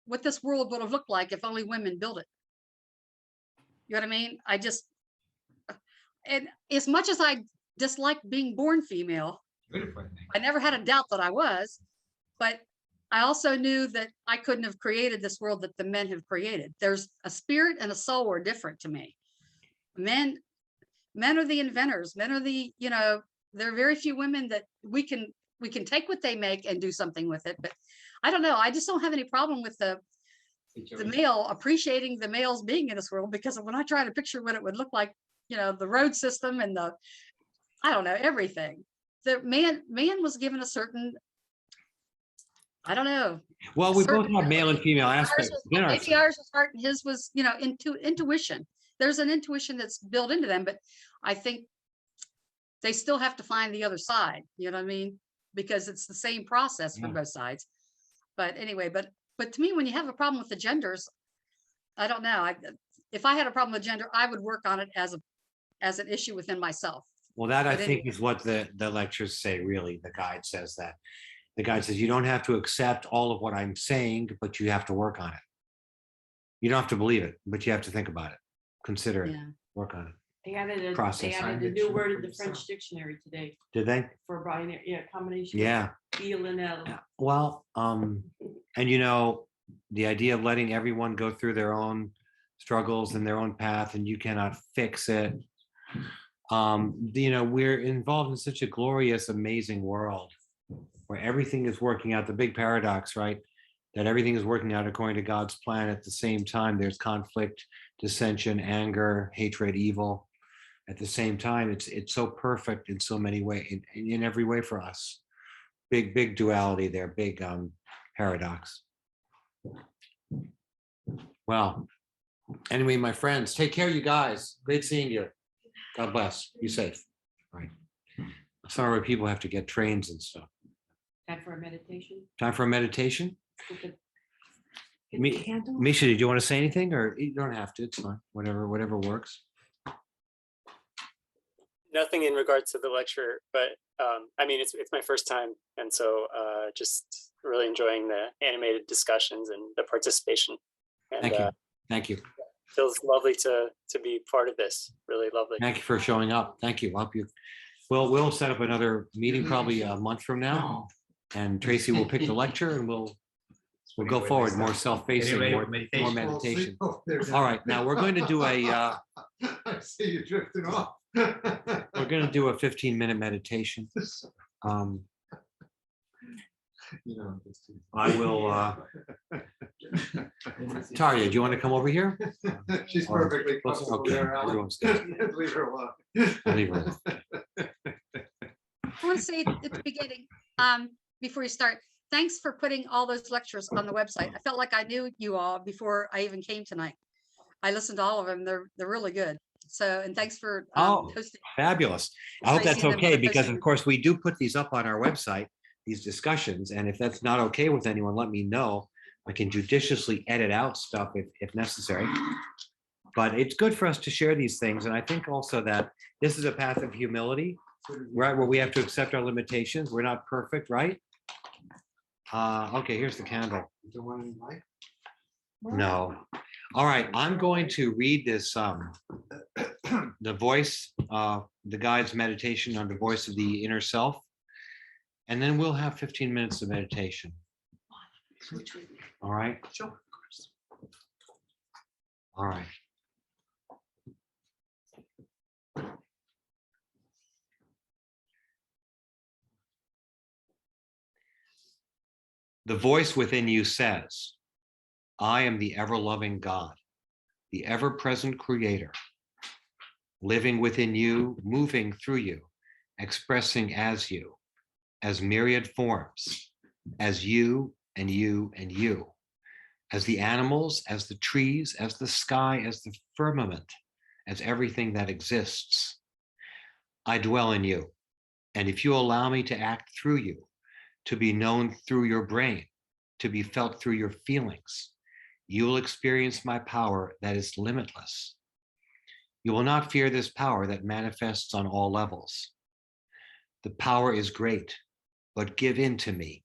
what this world would have looked like if only women built it. You know what I mean? And as much as I disliked being born female, I never had a doubt that I was, but I also knew that I couldn't have created this world that the men have created. There's a spirit and a soul are different to me. Men are the inventors. Men are the, you know, there are very few women that we can take what they make and do something with it. But I don't know. I just don't have any problem with the male appreciating the males being in this world, because when I try to picture what it would look like, you know, the road system and I don't know, everything. The man was given a certain, I don't know. Well, we both have male and female aspects. Maybe ours was heart and his was, you know, intuition. There's an intuition that's built into them, but I think they still have to find the other side. You know what I mean? Because it's the same process for both sides. But anyway, but to me, when you have a problem with the genders, I don't know. If I had a problem with gender, I would work on it as as an issue within myself. Well, that I But think anyway. is what the lectures say, really. The guide says that. The guide says you don't have to accept all of what I'm saying, but you have to work on it. You don't have to believe it, but you have to think about it, consider it, Yeah. work on it. They added a, Process. they added a new word in the French dictionary today Did they? for binary, yeah, combination. of Yeah. Il and L. Well, and you know, the idea of letting everyone go through their own struggles and their own path, and you cannot fix it. You know, we're involved in such a glorious, amazing world where everything is working out. The big paradox, right? That everything is working out according to God's plan at the same time. There's conflict, dissension, anger, hatred, evil. At the same time, it's so perfect in so many ways, in every way for us. Big duality there, big paradox. Well, anyway, my friends, take care, you guys. Great seeing you. God bless. Be safe. All right. Sorry, people have to get trains and stuff. Time for a meditation. Time for a meditation. With the- get the candle? Misha, did you want to say anything, or you don't have to? It's fine. Whatever works. Nothing in regards to the lecture, but I mean, it's my first time, and so just really enjoying the animated discussions and the participation. And Thank you. Thank you. feels lovely to be part of this. Really lovely. Thank you for showing up. Thank you. Hope you. Well, we'll set up another meeting probably a month from now, and Tracy will pick the lecture, and we'll go forward, more self-facing, more meditation. All right, now we're going to do a. I see you drifting off. We're going to do a 15-minute meditation. You know, I will. Taria, do you want to come over here? she's Or- perfectly comfortable okay, there, Alan. everyone's good. Leave her alone. Leave her. I want to say at the beginning, before you start, thanks for putting all those lectures on the website. I felt like I knew you all before I even came tonight. I listened to all of them. They're really good. So, and thanks for Oh, hosting. fabulous. I hope that's Tracy and them okay, for because posting. of course we do put these up on our website, these discussions, and if that's not okay with anyone, let me know. I can judiciously edit out stuff if necessary. But it's good for us to share these things, and I think also that this is a path of humility, right, where we have to accept our limitations. We're not perfect, right? Okay, here's the candle. You don't want any light? No. All right, I'm going to read this, the voice, the guide's meditation on the voice of the inner self. And then we'll have 15 minutes of meditation. All right. All right. The voice within you says, I am the ever-loving God, the ever-present creator, living within you, moving through you, expressing as you, as myriad forms, as you and you and you, as the animals, as the trees, as the sky, as the firmament, as everything that exists. I dwell in you, and if you allow me to act through you, to be known through your brain, to be felt through your feelings, you will experience my power that is limitless. You will not fear this power that manifests on all levels. The power is great, but give in to me.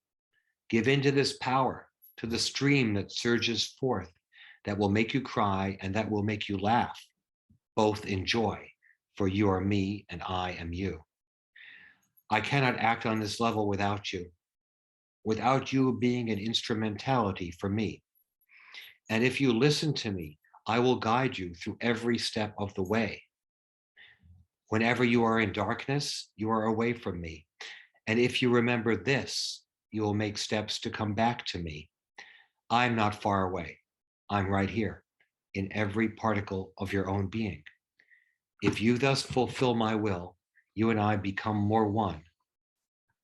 Give in to this power, to the stream that surges forth, that will make you cry and that will make you laugh, both in joy, for you are me and I am you. I cannot act on this level without you being an instrumentality for me. And if you listen to me, I will guide you through every step of the way. Whenever you are in darkness, you are away from me. And if you remember this, you will make steps to come back to me. I'm not far away. I'm right here in every particle of your own being. If you thus fulfill my will, you and I become more one,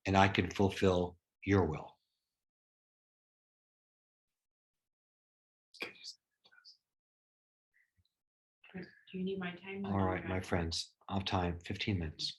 and I can fulfill your will. Do you need my time? All right, my friends, I'll time 15 minutes.